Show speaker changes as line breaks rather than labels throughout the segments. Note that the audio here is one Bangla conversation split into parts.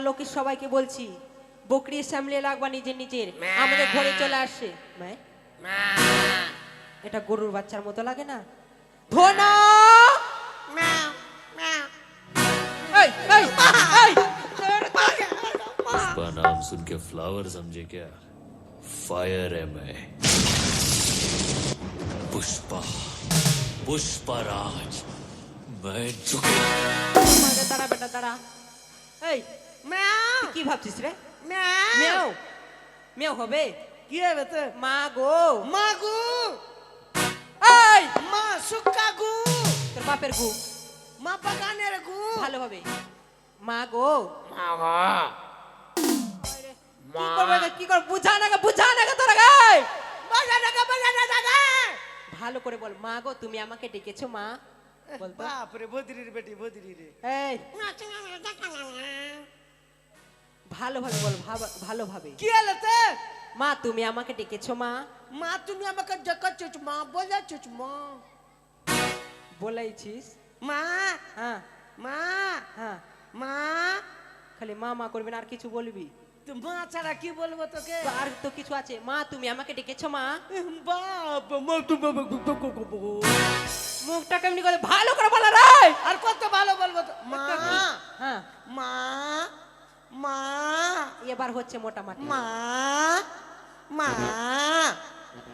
লোকের সবাইকে বলছি বকরি সামলে লাগবা নিজের নিজের আমাদের ঘরে চলে আসছে এটা গরুর বাচ্চার মতো লাগে না ধোনা এই এই এই
पुष्पा नाम सुन के फ्लावर समझे क्या फायर है मैं पुष्पा पुष्पराज मैं झुके
দাঁড়া বেটা দাঁড়া এই তুই কি ভাবছিস রে মেও মেও হবে
কি হবে তো
মা গো
মা গু
এই
মা সুক্কা গু
তোর বাপের গু
মা বাগানের গু
ভালো হবে মা গো
মা গো
কি করবে কি কর বুঝা না তোরা গায়
বাজা
ভালো করে বল মা গো তুমি আমাকে ডেকেছো মা বলতো
বাপ রে ভদ্রির বেটি ভদ্রি রে
এই ভালোভাবে বল ভালোভাবে
কি হলো তো
মা তুমি আমাকে ডেকেছো মা
মা তুমি আমাকে দেখাচ্ছ মা বলেছ মা
বলেছিস
মা
হ্যাঁ
মা
হ্যাঁ
মা
খালি মা মা করবি না আর কিছু বলবি
তুই মা ছাড়া কি বলবো তোকে
তো আর তো কিছু আছে মা তুমি আমাকে ডেকেছো মা
বাপ মা তুমি
মুখটা কেমনি করে ভালো করে বলা রে
আর কত ভালো বলবো তো মা
হ্যাঁ
মা মা
এবার হচ্ছে মোটামুটি
মা মা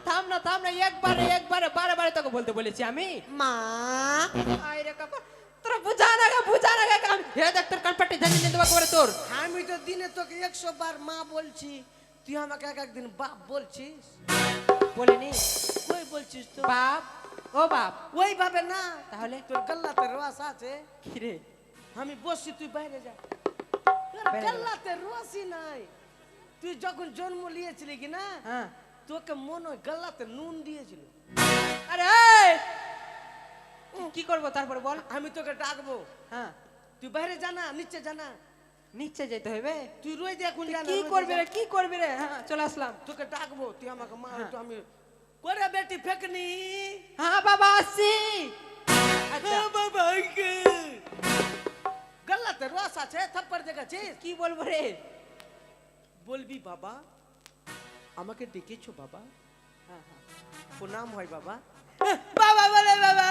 থাম না একবারে বারে বারে তোকে বলতে বলেছি আমি
মা
আরে কাকা তোরা বুঝা না কাকা হে দেখ তোর কানপাটি ধানি নিতে পারে তোর
আমি তো দিনে তোকে 100 বার মা বলছি তুই আমাকে একদিন বাপ বলছিস
বলিনি
কই বলছিস তো
বাপ ও বাপ
ওই ভাবে না
তাহলে
তোর গল্লাতে রস আছে
কি রে
আমি বসছি তুই বাইরে যা তোর
বাইরে যা।
গল্লাতে রসই নাই তুই যখন জন্ম নিয়েছিলি কি না
হ্যাঁ
তোকে মনে হয় গল্লাতে নুন দিয়েছিল
আরে কি করব তারপরে বল
আমি তোকে ডাকবো
হ্যাঁ
তুই বাইরে জানা নিচে জানা
নিচে যেতে হবে
তুই রোজ এখন জানা
কি করবি রে হ্যাঁ চলে আসলাম
তোকে ডাকবো তুই আমাকে মা
হ্যাঁ।
তো আমি করে বেটি ফেকনি
হ্যাঁ বাবা আসছি আচ্ছা
বাবা গল্লাতে রস আছে থাপ্পড় দেখেছিস
কি বলবো রে
বলবি বাবা আমাকে ডেকেছো বাবা
হ্যাঁ হ্যাঁ
প্রণাম হয় বাবা বাবা বলে বাবা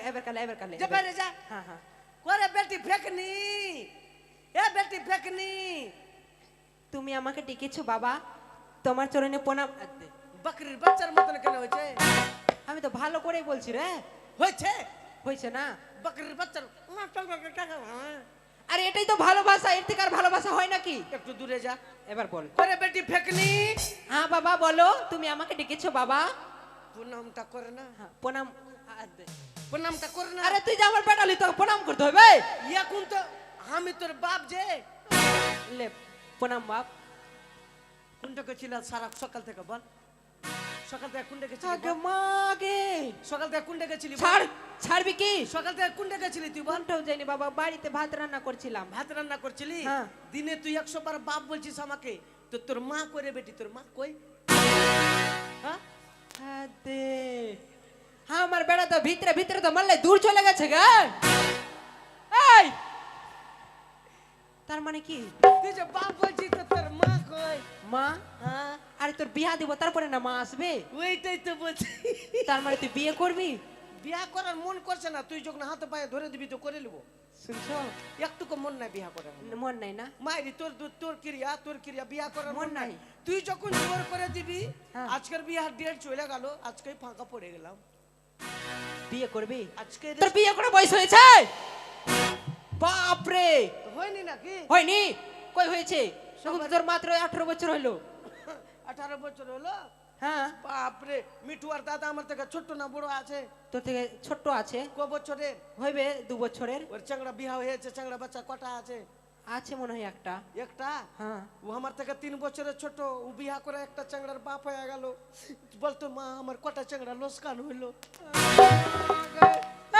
এবার কালে
যা বাইরে যা
হ্যাঁ হ্যাঁ
করে বেটি ফেকনি এ বেটি ফেকনি
তুমি আমাকে ডেকেছো বাবা তোমার চরণে প্রণাম
বকরির বাচ্চার মতন কেন হয়েছে
আমি তো ভালো করেই বলছি রে
হয়েছে
হয়েছে না
বকরির বাচ্চার
আরে এটাই তো ভালোবাসা এর থেকে আর ভালোবাসা হয় নাকি
একটু দূরে যা
এবার বল
করে বেটি ফেকনি
হ্যাঁ বাবা বলো তুমি আমাকে ডেকেছো বাবা
প্রণামটা করে না
হ্যাঁ প্রণাম
প্রণামটা করে না
আরে তুই যে আমার বেটালি তোকে প্রণাম করতে হবে
এখন তো আমি তোর বাপ যে
লে প্রণাম বাপ
কোনটা ছিল সারা সকাল থেকে বল সকাল থেকে কোনটা গেছিলি
আগে মাগে
সকাল থেকে কোনটা গেছিলি
ছাড়বি কি
সকাল থেকে কোনটা গেছিলি তুই বল
কোনটাও যাইনি বাবা বাড়িতে ভাত রান্না করছিলাম
ভাত রান্না করছিলি
হ্যাঁ।
দিনে তুই 100 বার বাপ বলছিস আমাকে তো তোর মা করে বেটি তোর মা কই হ্যাঁ
আদে হ্যাঁ আমার বেড়া তো ভিতরে তো মারলে দূর চলে গেছে গা এই তার মানে কি
তুই যে বাপ বলছিস তো তোর মা কই
মা
হ্যাঁ
আরে তোর বিয়া দিব তারপরে না মা আসবে
ওইটাই তো বলছি
তার মানে তুই বিয়ে করবি
বিয়া করার মন করছে না তুই যখন হাতে পায়ে ধরে দিবি তো করে নেবো
শুনছো
একটুকু মন নাই বিয়া করার
মন নাই না
মাইরি তোর ক্রিয়া বিয়া করার
মন
মন নাই
নাই।
তুই যখন জোর করে দিবি
হ্যাঁ।
আজকের বিয়ার ডেট চলে গেল আজকে ফাঁকা পড়ে গেলাম
বিয়ে করবি
আজকে
তোর বিয়ে করে বয়স হয়েছে বাপ রে
হয়নি নাকি
হয়নি কই হয়েছে তখন তো তোর মাত্র 18 বছর হইলো
18 বছর হলো
হ্যাঁ
বাপরে মিঠু আর দাদা আমার থেকে ছোট না বড় আছে
তোর থেকে ছোট আছে
ক বছরের
হইবে 2 বছরের
ওর চাংড়া বিয়া হয়েছে চাংড়া বাচ্চা কটা আছে
আছে মনে হয় একটা
একটা
হ্যাঁ
ও আমার থেকে 3 বছরের ছোট ও বিয়া করে একটা চাংড়ার বাপ হয়ে গেল বলতো মা আমার কটা চাংড়া লোসকান হইলো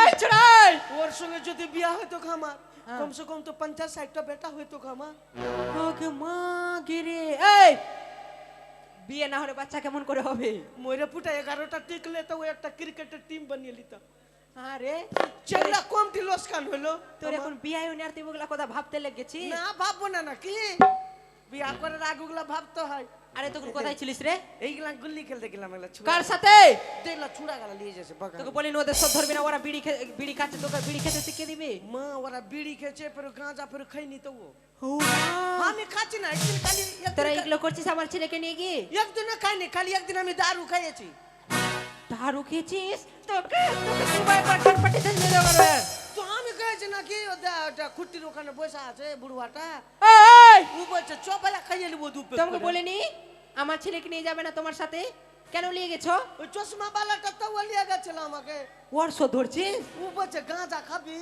এই চড়াই
ওর সঙ্গে যদি বিয়া হইতো খামার
হ্যাঁ।
কমসে কম তো 50-60টা বেটা হইতো খামার
ওকে মা গিরে এই বিয়ে না হলে বাচ্চা কেমন করে হবে
ময়রা পুটা 11টা টিকলে তো ও একটা ক্রিকেটের টিম বানিয়ে লিতাম
আরে
চেংড়া কমটি লোসকান হলো
তোর এখন বিয়ে হয়নি আর তুই ওগুলা কথা ভাবতে লেগেছি
না ভাববো না নাকি বিয়া করার আগে ওগুলা ভাবতে হয়
আরে তখন কোথায় ছিলিস রে
এইগুলা গুল্লি খেলতে গেলাম এগুলা
কার সাথে
দেখলা ছুড়া গেলা নিয়ে যাচ্ছে বাগান
তোকে বলিনি ওদের সব ধরবি না ওরা বিড়ি খাচ্ছে তোকে বিড়ি খেতে শিখিয়ে দিবে
মা ওরা বিড়ি খেয়েছে পরে গাঁজা পরে খাইনি তো ও
ও মা।
আমি খাচ্ছি না একদিন খালি
তোরা এগুলো করছিস আমার ছেলেকে নিয়ে গিয়ে
একদিন খাইনি খালি একদিন আমি দারু খাইয়েছি
দারু খেয়েছিস তোকে তোকে দুবাই পাঠান পাঠিয়ে দিয়ে দেবে
তো আমি খাইছি নাকি ওটা খুঁটির ওখানে বসে আছে বুড়ুয়াটা
এই
ও বলছে চপালা খাইয়ে নেবো দুপে
তোমাকে বলিনি আমার ছেলেকে নিয়ে যাবে না তোমার সাথে কেন নিয়ে গেছো
ওই চশমা বালাটা তো ও নিয়ে গেছিল আমাকে
ওর সো ধরছিস
ও বলছে গাঁজা খাবি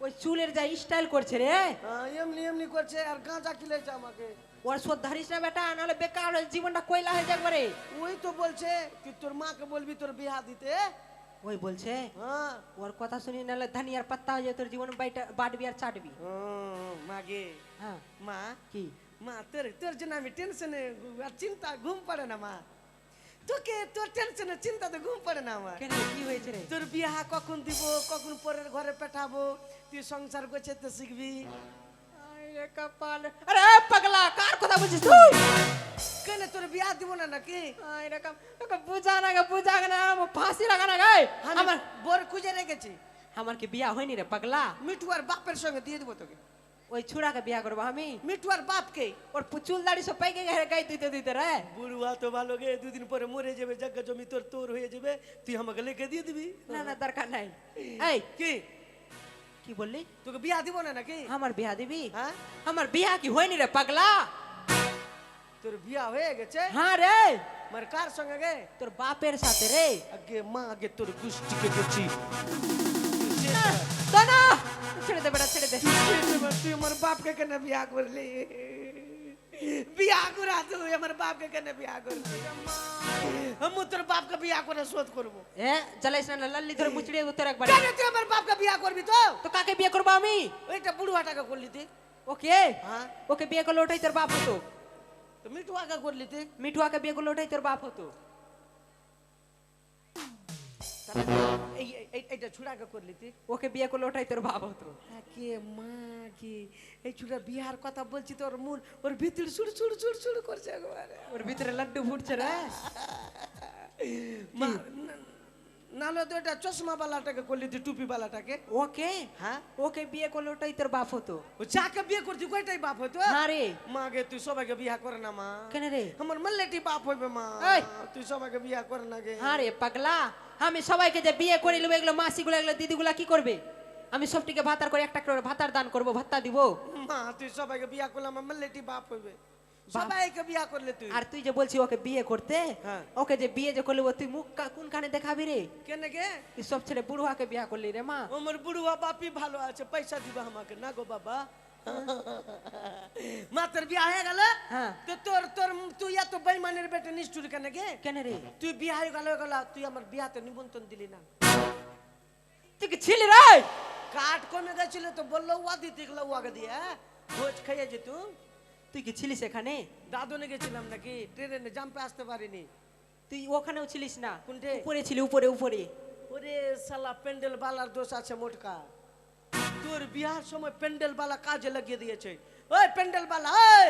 ওই চুলের যা স্টাইল করছে রে
এমনি এমনি করছে আর গাঁজা খিলেছে আমাকে
ওর সো ধরিস না বেটা নাহলে বেকার জীবনটা কয়লা হয়ে যাবে একবারে
ওই তো বলছে তুই তোর মাকে বলবি তোর বিয়া দিতে
ওই বলছে
হ্যাঁ
ওর কথা শুনি নাহলে ধনিয়ার পাত্তা হয়ে যায় তোর জীবন বাটবি আর চাটবি
মাগে
হ্যাঁ
মা
কি
মা তোর তোর জন্য আমি টেনশনে আর চিন্তা ঘুম পড়ে না মা তোকে তোর টেনশনে চিন্তাতে ঘুম পড়ে না আমার
কেন কি হয়েছে রে
তোর বিয়া কখন দিব কখন পরের ঘরে পেঠাবো তুই সংসার গোছাতে শিখবি
আরে কপাল আরে পাগলা কার কথা বলছিস তুই
কেন তোর বিয়া দিব না নাকি
আরে কম তোকে বুঝা না ফাঁসি লাগা না গায়
আমার
আমার
বর খুঁজে রেখেছি
আমার কি বিয়া হয়নি রে পাগলা
মিঠু আর বাপের সঙ্গে দিয়ে দিব তোকে
ওই ছুড়াকে বিয়া করবো আমি
মিঠু আর বাপকে
ওর চুল দাড়ি সব পাইকে গায়ে দিতে দিতে রে
বুড়ুয়া তো ভালো গে দুদিন পরে মরে যাবে জায়গা জমি তোর তোর হয়ে যাবে তুই আমাকে লিখে দিয়ে দিবি
না না দরকার নাই এই
কি
কি বললি
তোকে বিয়া দিব না নাকি
আমার বিয়া দিবি
হ্যাঁ
আমার বিয়া কি হয়নি রে পাগলা
তোর বিয়া হয়ে গেছে
হ্যাঁ রে
মার কার সঙ্গে গে
তোর বাপের সাথে রে
আগে মা আগে তোর গুষ্টিকে গেছি
দানা ছেড়ে দে বেটা ছেড়ে দে
তুই আমার বাপকে কেন বিয়া করলি বিয়া করা তুই আমার বাপকে কেন বিয়া করলি আমি তোর বাপকে বিয়া করে শোধ করবো
এ জ্বালাইস না লাল্লি ধরে মুচড়িয়ে উত্তর একবার
কেন তুই আমার বাপকে বিয়া করবি তো
তো কাকে বিয়ে করবো আমি
ওইটা বুড়ুয়াটাকে করলি তুই
ওকে
হ্যাঁ
ওকে বিয়ে করলে ওটাই তোর বাপ হতো
তো মিঠু আগে করলি তুই
মিঠুয়াকে বিয়ে করলে ওটাই তোর বাপ হতো
এইটা ছুড়াকে করলি তুই
ওকে বিয়ে করলে ওটাই তোর বাপ হতো
কে মা কি এই ছুড়া বিহার কথা বলছি তো ওর মন ওর ভিতর সুড় সুড় সুড় সুড় করছে একবারে
ওর ভিতরে লাড্ডু ফুটছে রে
মা নালে তো এটা চশমা বালাটাকে করলি তুই টুপি বালাটাকে
ওকে
হ্যাঁ
ওকে বিয়ে করলে ওটাই তোর বাপ হতো
ও যাকে বিয়ে করছি কয়টাই বাপ হইতো
হ্যাঁ রে
মাগে তুই সবাইকে বিয়া করে না মা
কেন রে
আমার মল্লেটি বাপ হইবে মা
এই!
তুই সবাইকে বিয়া করে না গে
হ্যাঁ রে পাগলা আমি সবাইকে যে বিয়ে করে নেবো এগুলো মাসিগুলো এগুলো দিদিগুলা কি করবে আমি সবটিকে ভাতার করে একটা করে ভাতার দান করবো ভাতা দিব
মা তুই সবাইকে বিয়া করলে আমার মল্লেটি বাপ হইবে সবাইকে বিয়া করলে তুই
আর তুই যে বলছি ওকে বিয়ে করতে
হ্যাঁ।
ওকে যে বিয়ে যে করলে তুই মুখ কোনখানে দেখাবি রে
কেন গে
তুই সব ছেড়ে বুড়োয়াকে বিয়া করলি রে মা
আমার বুড়ুয়া বাপি ভালো আছে পয়সা দিবা আমাকে না গো বাবা মা তোর বিয়া হয়ে গেল
হ্যাঁ
তো তোর তোর তুই এত বেইমানের বেটে নিষ্ঠুর কেন গে
কেন রে
তুই বিয়া হয়ে গেল তুই আমার বিয়াতে নিমন্ত্রণ দিলি না
তুই কি ছিলি রে
কাঠ কমে গেছিল তো বললো ওয়া দিতে গেল ওয়াকে দিয়ে ভোজ খাইয়ে যেত
তুই কি ছিলিস এখানে
দাদনে গেছিলাম নাকি ট্রেনে জাম্পে আসতে পারিনি
তুই ওখানেও ছিলিস না
কোনটে?
উপরে ছিলি উপরে উপরে
ওরে শালা প্যান্ডেল বালার দোষ আছে মোটকা তোর বিয়ার সময় প্যান্ডেল বালা কাজে লাগিয়ে দিয়েছে ওই প্যান্ডেল বালা ওই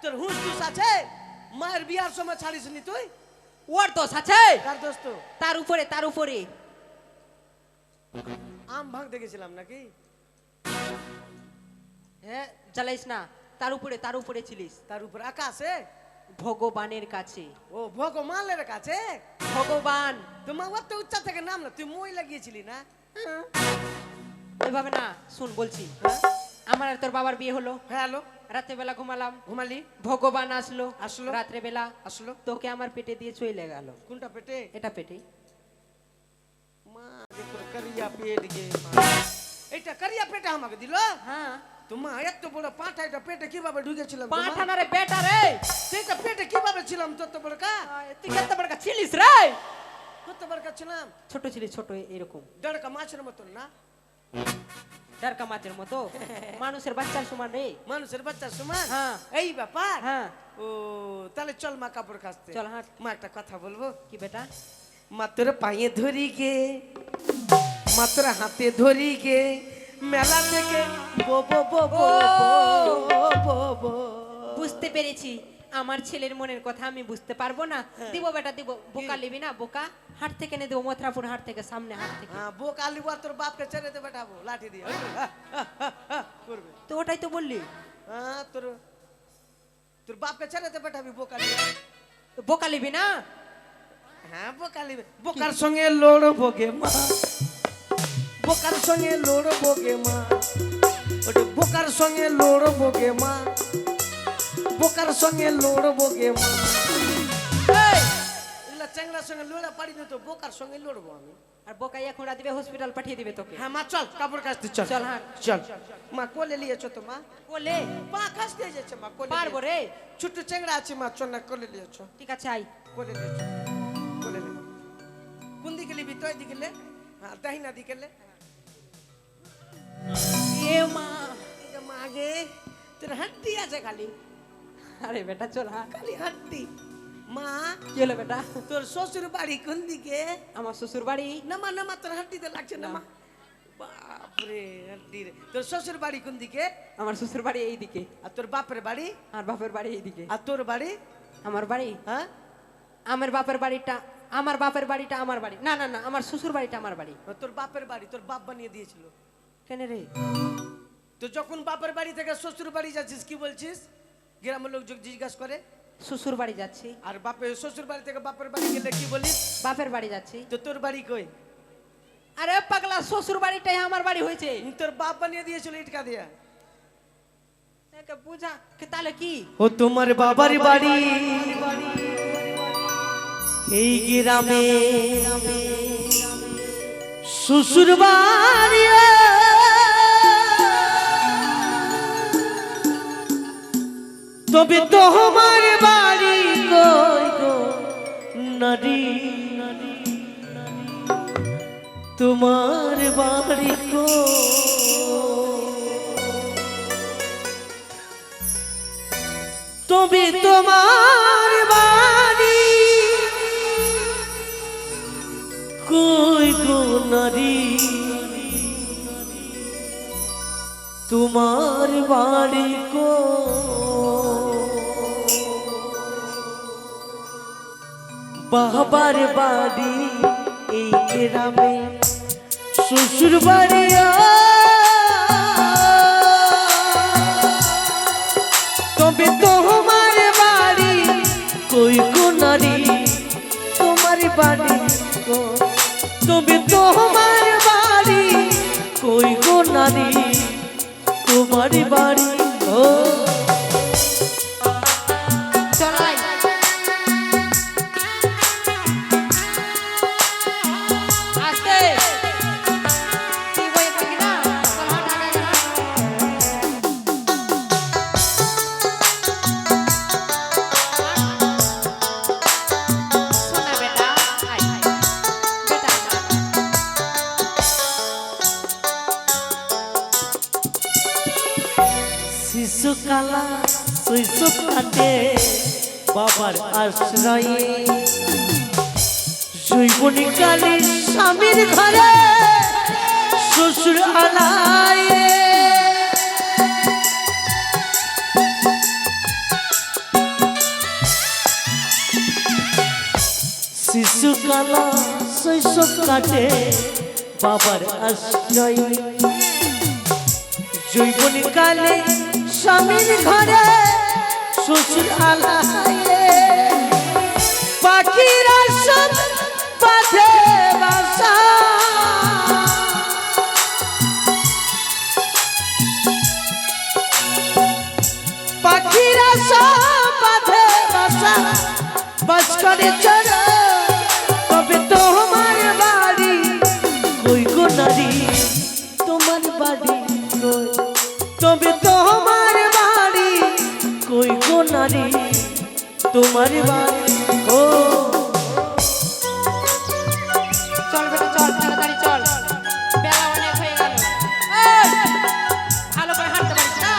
তোর হুঁশ টুস আছে মায়ের বিয়ার সময় ছাড়িস নি তুই
ওর দোষ আছে
কার দোস্ত
তার উপরে
আম ভাঙতে গেছিলাম নাকি
হ্যাঁ জ্বালাইস না তার উপরে ছিলিস
তার উপর আকাশে
ভগবানের কাছে
ও ভগবানের কাছে
ভগবান
তোমার অত উচ্চা থেকে নাম না তুই মই লাগিয়েছিলি না
ওইভাবে না শুন বলছি আমার আর তোর বাবার বিয়ে হলো
হ্যালো
রাতে বেলা ঘুমালাম
ঘুমালি
ভগবান আসলো
আসলো।
রাত্রে বেলা
আসলো
তোকে আমার পেটে দিয়ে চলে গেল
কোনটা পেটে
এটা পেটে
মা দেখো করিয়া পেট গে এটা করিয়া পেটে আমাকে দিল
হ্যাঁ
তোমা এত বড় পাঠা এটা পেটে কিভাবে ঢুকেছিলাম
পাঠানা রে বেটা রে
সেটা পেটে কিভাবে ছিলাম তত বড় কা
তুই কত বড় ছিলিস রে
কত বড় কা ছিলাম
ছোট ছিলিস ছোট এরকম
দেড়কা মাছের মতন না
ডারকা মাছের মতো মানুষের বাচ্চার সমান রে
মানুষের বাচ্চা সমান
হ্যাঁ।
এই ব্যাপার
হ্যাঁ
ও তাহলে চল মা কাপড় কাচতে
চল হাঁট
মা একটা কথা বলবো
কি বেটা
মা তোর পায়ে ধরি গে মাত্র হাতে ধরি গে মেলা থেকে বো বো বো বো বো বো।
বুঝতে পেরেছি আমার ছেলের মনের কথা আমি বুঝতে পারবো না। দিব বেটা দিব, বোকা লিবি না বোকা, হাট থেকে এনে দেবো, মথুরাপুর হাট থেকে, সামনে হাট থেকে।
হ্যাঁ বো কালি বল তোর বাপকে ছেড়ে দে বেটাবো লাঠি দিয়ে করবে।
তো ওটাই তো বললি,
হ্যাঁ তোর তোর বাপকে ছেড়ে দে বেটাবি বো কালি।
বোকা লিবি না?
হ্যাঁ বো কালি, বোকার সঙ্গে লড়বো গে মা, বোকার সঙ্গে লড়বো গে মা, ওটা বোকার সঙ্গে লড়বো গে মা, বোকার সঙ্গে লড়বো গে মা। এগুলা চ্যাংড়ার সঙ্গে লড়া পারি না তো বোকার সঙ্গে লড়বো আমি।
আর বোকাই এখন দিবে, হসপিটাল পাঠিয়ে দিবে তোকে।
হ্যাঁ মা চল কাপড় কাচতে চল।
চল, হ্যাঁ
চল মা কোলে নিয়েছো তো মা?
কোলে
পা কাচতে যাচ্ছে মা কোলে।
পারবো রে,
ছোট চ্যাংড়া আছে মা, চল না কোলে নিয়েছো।
ঠিক আছে আই।
কোলে নিয়েছো, কোলে নে। কোন দিকে নিবি তুই? দিকে লে, হ্যাঁ দাহিনা দিকে লে।
এ মা,
এটা মা আগে তোর হাড্ডি আছে খালি,
আরে বেটা চল, হ্যাঁ
খালি হাড্ডি। মা
কি হলো বেটা?
তোর শ্বশুর বাড়ি কোন দিকে?
আমার শ্বশুর বাড়ি,
নামা নামা, তোর হাড্ডিতে লাগছে না মা। বাপরে হাড্ডি রে। তোর শ্বশুর বাড়ি কোন দিকে?
আমার শ্বশুর বাড়ি এইদিকে,
আর তোর বাপের বাড়ি?
আর বাপের বাড়ি এইদিকে।
আর তোর বাড়ি?
আমার বাড়ি,
হ্যাঁ
আমার বাপের বাড়িটা, আমার বাপের বাড়িটা আমার বাড়ি, না না না, আমার শ্বশুর বাড়িটা আমার বাড়ি।
তোর বাপের বাড়ি তোর বাপ বানিয়ে দিয়েছিল।
কেন রে?
তো যখন বাপের বাড়ি থেকে শ্বশুর বাড়ি যাচ্ছিস কি বলছিস? গ্রামের লোক জিজ্ঞাসা করে
শ্বশুর বাড়ি যাচ্ছি।
আর বাপের শ্বশুর বাড়ি থেকে বাপের বাড়ি গেলে কি বলিস?
বাপের বাড়ি যাচ্ছি।
তো তোর বাড়ি কই?
আরে পাগলা, শ্বশুর বাড়িটাই আমার বাড়ি হয়েছে।
তোর বাপ বানিয়ে দিয়েছিল ইটকা দিয়া।
একে বুঝা কে তাহলে কি?
ও তোমার বাবার বাড়ি এই গ্রামে, শ্বশুর বাড়ি তবে তোমার বাড়ি কই গো নারী, তোমার বাড়ি কই? তবে তোমার বাড়ি কই গো নারী, তোমার বাড়ি কই? বাবার বাড়ি এই গ্রামে, শ্বশুর বাড়ি তবে তোমার বাড়ি কই গো নারী, তোমার বাড়ি কই? তবে তোমার বাড়ি কই গো নারী, তোমার বাড়ি কই?
চলাই আস্তে তুই বই করবি না, চল হাট আগে আগে হাট। শোনা বেটা, আয় বেটা,
শিশুকালা শৈশব কাটে বাবার আশ্রয়ে, জৈবনী কালে স্বামীর ঘরে শ্বশুর আলায়। শিশুকালা শৈশব কাটে বাবার আশ্রয়ে, জৈবনী কালে স্বামীর ঘরে শ্বশুর আলায়ে। পাখিরা সব বাঁধে বাসা, পাখিরা সব বাঁধে বাসা, বাস করে চড়া। তবে তোমার বাড়ি কই গো নারী, তোমার বাড়ি কই? তবে তোমার বাড়ি কই গো নারী, তোমার বাড়ি কই?
চল বেটা চল, তাড়াতাড়ি চল, বেলা অনেক হয়ে গেল। এই, ভালো করে হাঁটতে পারিস না?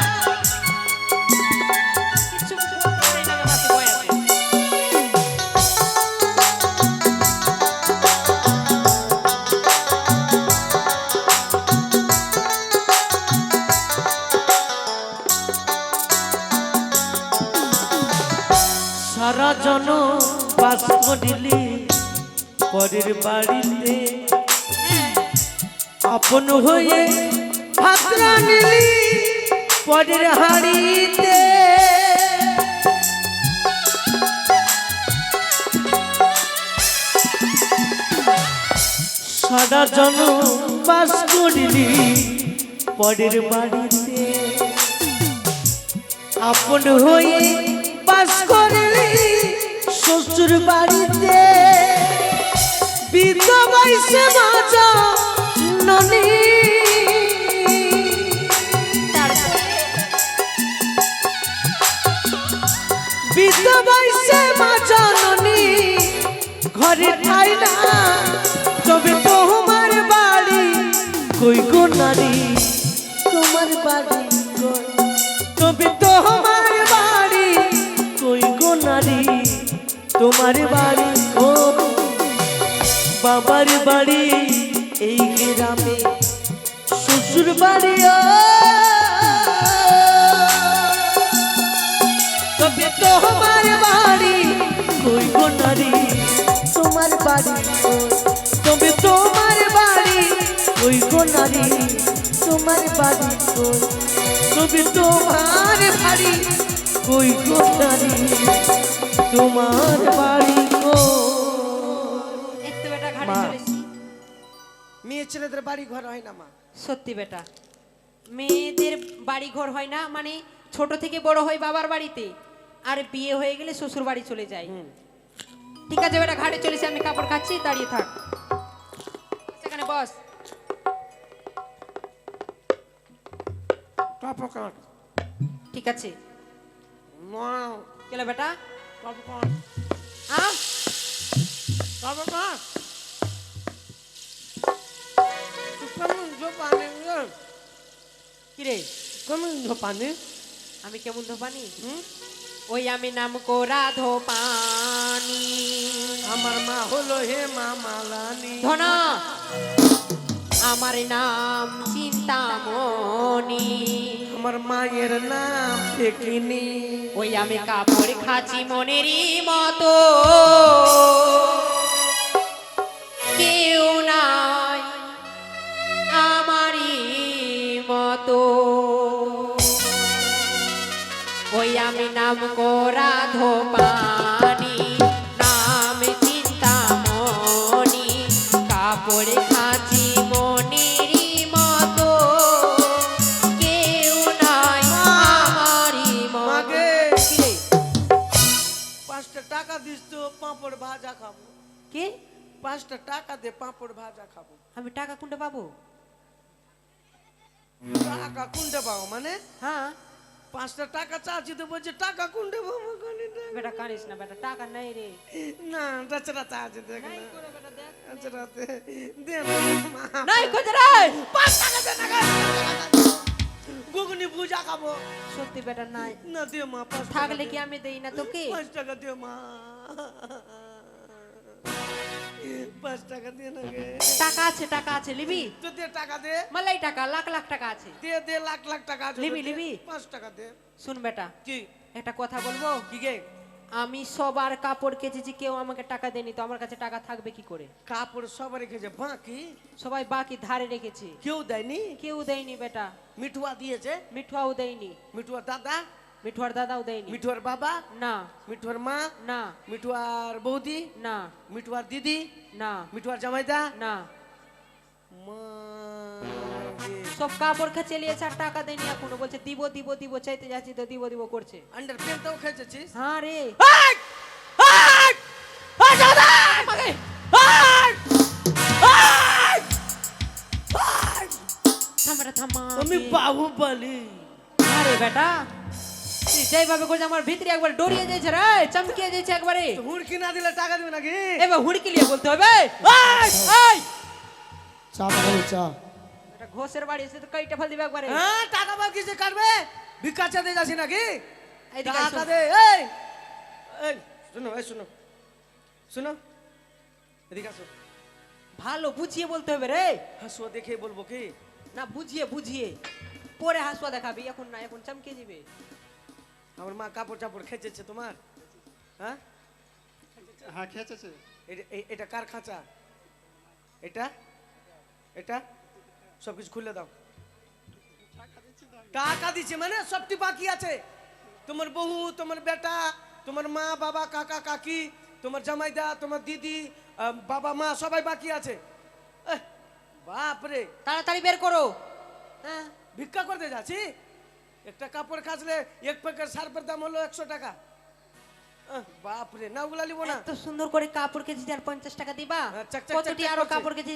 কিচ্ছু কিছু করতে পারি না, বাসে বয়ে আছে।
করিলি পরের বাড়িতে আপন হয়ে ভাত রাঁধিলি পরের হাড়িতে সারা জন বাস করিলি পরের বাড়িতে আপন হয়ে বাস করলি শ্বশুর বাড়িতে বিধবাইছে মাজা ননি বিধবাইছে মাজা ননি ঘরে ঠাই না তবে তোমার বাড়ি কই গো নারী তোমার বাড়ি কই তবে তোমার বাড়ি কই গো নারী তোমার বাড়ি ও বাবার বাড়ি এই গ্রামে শ্বশুর বাড়ি ও তবে তোমার বাড়ি কই গো নারী তোমার বাড়ি কই তবে তোমার বাড়ি কই গো নারী তোমার বাড়ি কই তবে তোমার বাড়ি কই গো নারী তোমার বাড়ি কই
একটু বেটা ঘাটে
মা।
চলেছি।
মেয়ে ছেলেদের বাড়ি ঘর হয় না মা
সত্যি বেটা, মেয়েদের বাড়ি ঘর হয় না, মানে ছোট থেকে বড় হয় বাবার বাড়িতে, আর বিয়ে হয়ে গেলে শ্বশুর বাড়ি চলে যায়। ঠিক আছে বেটা, ঘাটে চলেছি, আমি কাপড় খাচ্ছি, দাঁড়িয়ে থাক সেখানে বস। ঠিক আছে কেলো বেটা, হ্যাঁ কিরে আমি কেমন ধোপানি? ওই আমি নাম কোরা ধোপানি,
আমার মা হলো হে মা মালানি
ধনা আমার নাম চিন্তামণি,
আমার মায়ের নাম দেখিনি
ওই আমি কাপড় খাচ্ছি মনেরই মতো, কেউ নাই আমারই মতো, ওই আমি নাম কোরা ধোপানি, নাম চিন্তামণি, কাপড় খাচ্ছি মনেরই মতো, কেউ নাই আমারই মতো।
মাগে।
কিরে?
5টা টাকা দিস তো পাঁপড় ভাজা খাবো।
কি?
5টা টাকা দে পাঁপড় ভাজা খাবো।
আমি টাকা কোনটা পাবো?
টাকা কোনটা পাবো মানে?
হ্যাঁ
5টা টাকা চাচ্ছি তো বলছে টাকা কোনটা পাবো?
বেটা কানিস না বেটা, টাকা নাই রে।
না তাছাড়া চাচ্ছি দেখ
নাই
না
করে বেটা দেখ।
তাছাড়া দে না মা।
নাই কোথায় রে?
5 টাকা দে না গুগনি পূজা খাবো
সত্যি বেটা নাই।
না দে মা 5 টাকা
থাকলে কি আমি দেই না তোকে?
5 টাকা দে মা 5 টাকা দে না গে
টাকা আছে লিবি?
তো দে টাকা দে
মালাই টাকা লাখ লাখ টাকা আছে।
দে লাখ লাখ টাকা আছে
লিবি,
তো দে।
লিবি?
5 টাকা দে
শুন বেটা,
কি
একটা কথা বলবো,
কি গে
আমি সবার কাপড় কেচেছি, কেউ আমাকে টাকা দেয়নি, তো আমার কাছে টাকা থাকবে কি করে?
কাপড় সবার রেখেছে বাকি
সবাই বাকি ধারে রেখেছে,
কেউ দেয়নি
কেউ দেয়নি বেটা।
মিঠুয়া দিয়েছে
মিঠুয়াও দেয়নি,
মিঠুয়ার দাদা
মিঠুয়ার দাদাও দেয়নি।
মিঠুয়ার বাবা
না
মিঠুয়ার মা
না
মিঠুয়ার বৌদি
না
মিঠুয়ার দিদি
না
মিঠুয়ার জামাইদা
না,
মা
সব কাপড় খেয়ে চালিয়েছে আর টাকা দেয়নি এখনো, বলছে দিব দিব দিব, চাইতে যাচ্ছি তো দিব দিব করছে।
আন্ডার প্যান্টটাও খেয়েছিস
হ্যাঁ রে থামাটা থামা।
আমি বাবু বলি
আরে বেটা তুই যেভাবে করছে আমার ভিতরে একবার ডরিয়ে যাচ্ছে রে, চমকিয়ে যাচ্ছে একবারে।
হুড়কি না দিলে টাকা দিবে নাকি
এবার হুড়কি লিয়ে বলতে হবে। এই
চা পাঠাবো চা
এটা ঘোষের বাড়ি এসে তো কইটা ফেল দিবে একবারে।
হ্যাঁ টাকা বা কিসে কাটবে ভিক্ষা চাঁদে যাচ্ছি নাকি
এইদিকে
টাকা
আসুন।
দে এই এই শুনো এই শুনো শুনো এদিকে আসো
ভালো বুঝিয়ে বলতে হবে রে,
হাসুয়া দেখে বলবো কি
না বুঝিয়ে বুঝিয়ে পরে হাসুয়া দেখাবি, এখন না, এখন চমকে দিবে।
আমার মা কাপড় চাপড় খেঁচেছে তোমার হ্যাঁ
হ্যাঁ খেয়েছে।
এটা কার খাঁচা? এটা এটা সব কিছু খুলে দাও। টাকা দিচ্ছে মানে সবটি বাকি আছে। তোমার বউ, তোমার বেটা, তোমার মা বাবা, কাকা কাকি, তোমার জামাইদা, তোমার দিদি, বাবা মা সবাই বাকি আছে। বাপরে,
তাড়াতাড়ি বের করো। হ্যাঁ
ভিক্ষা করতে যাচ্ছি? একটা কাপড় কাচলে এক প্যাকেট সার্ফের দাম হলো 100 টাকা। বাপরে, না ওগুলা নিব না।
এত সুন্দর করে কাপড় কেজি আর 50 টাকা দিবা?
হ্যাঁ, চাক, চাক,
কতটি
চাক, চাক
আরো
করছে।
কাপড় কেজি,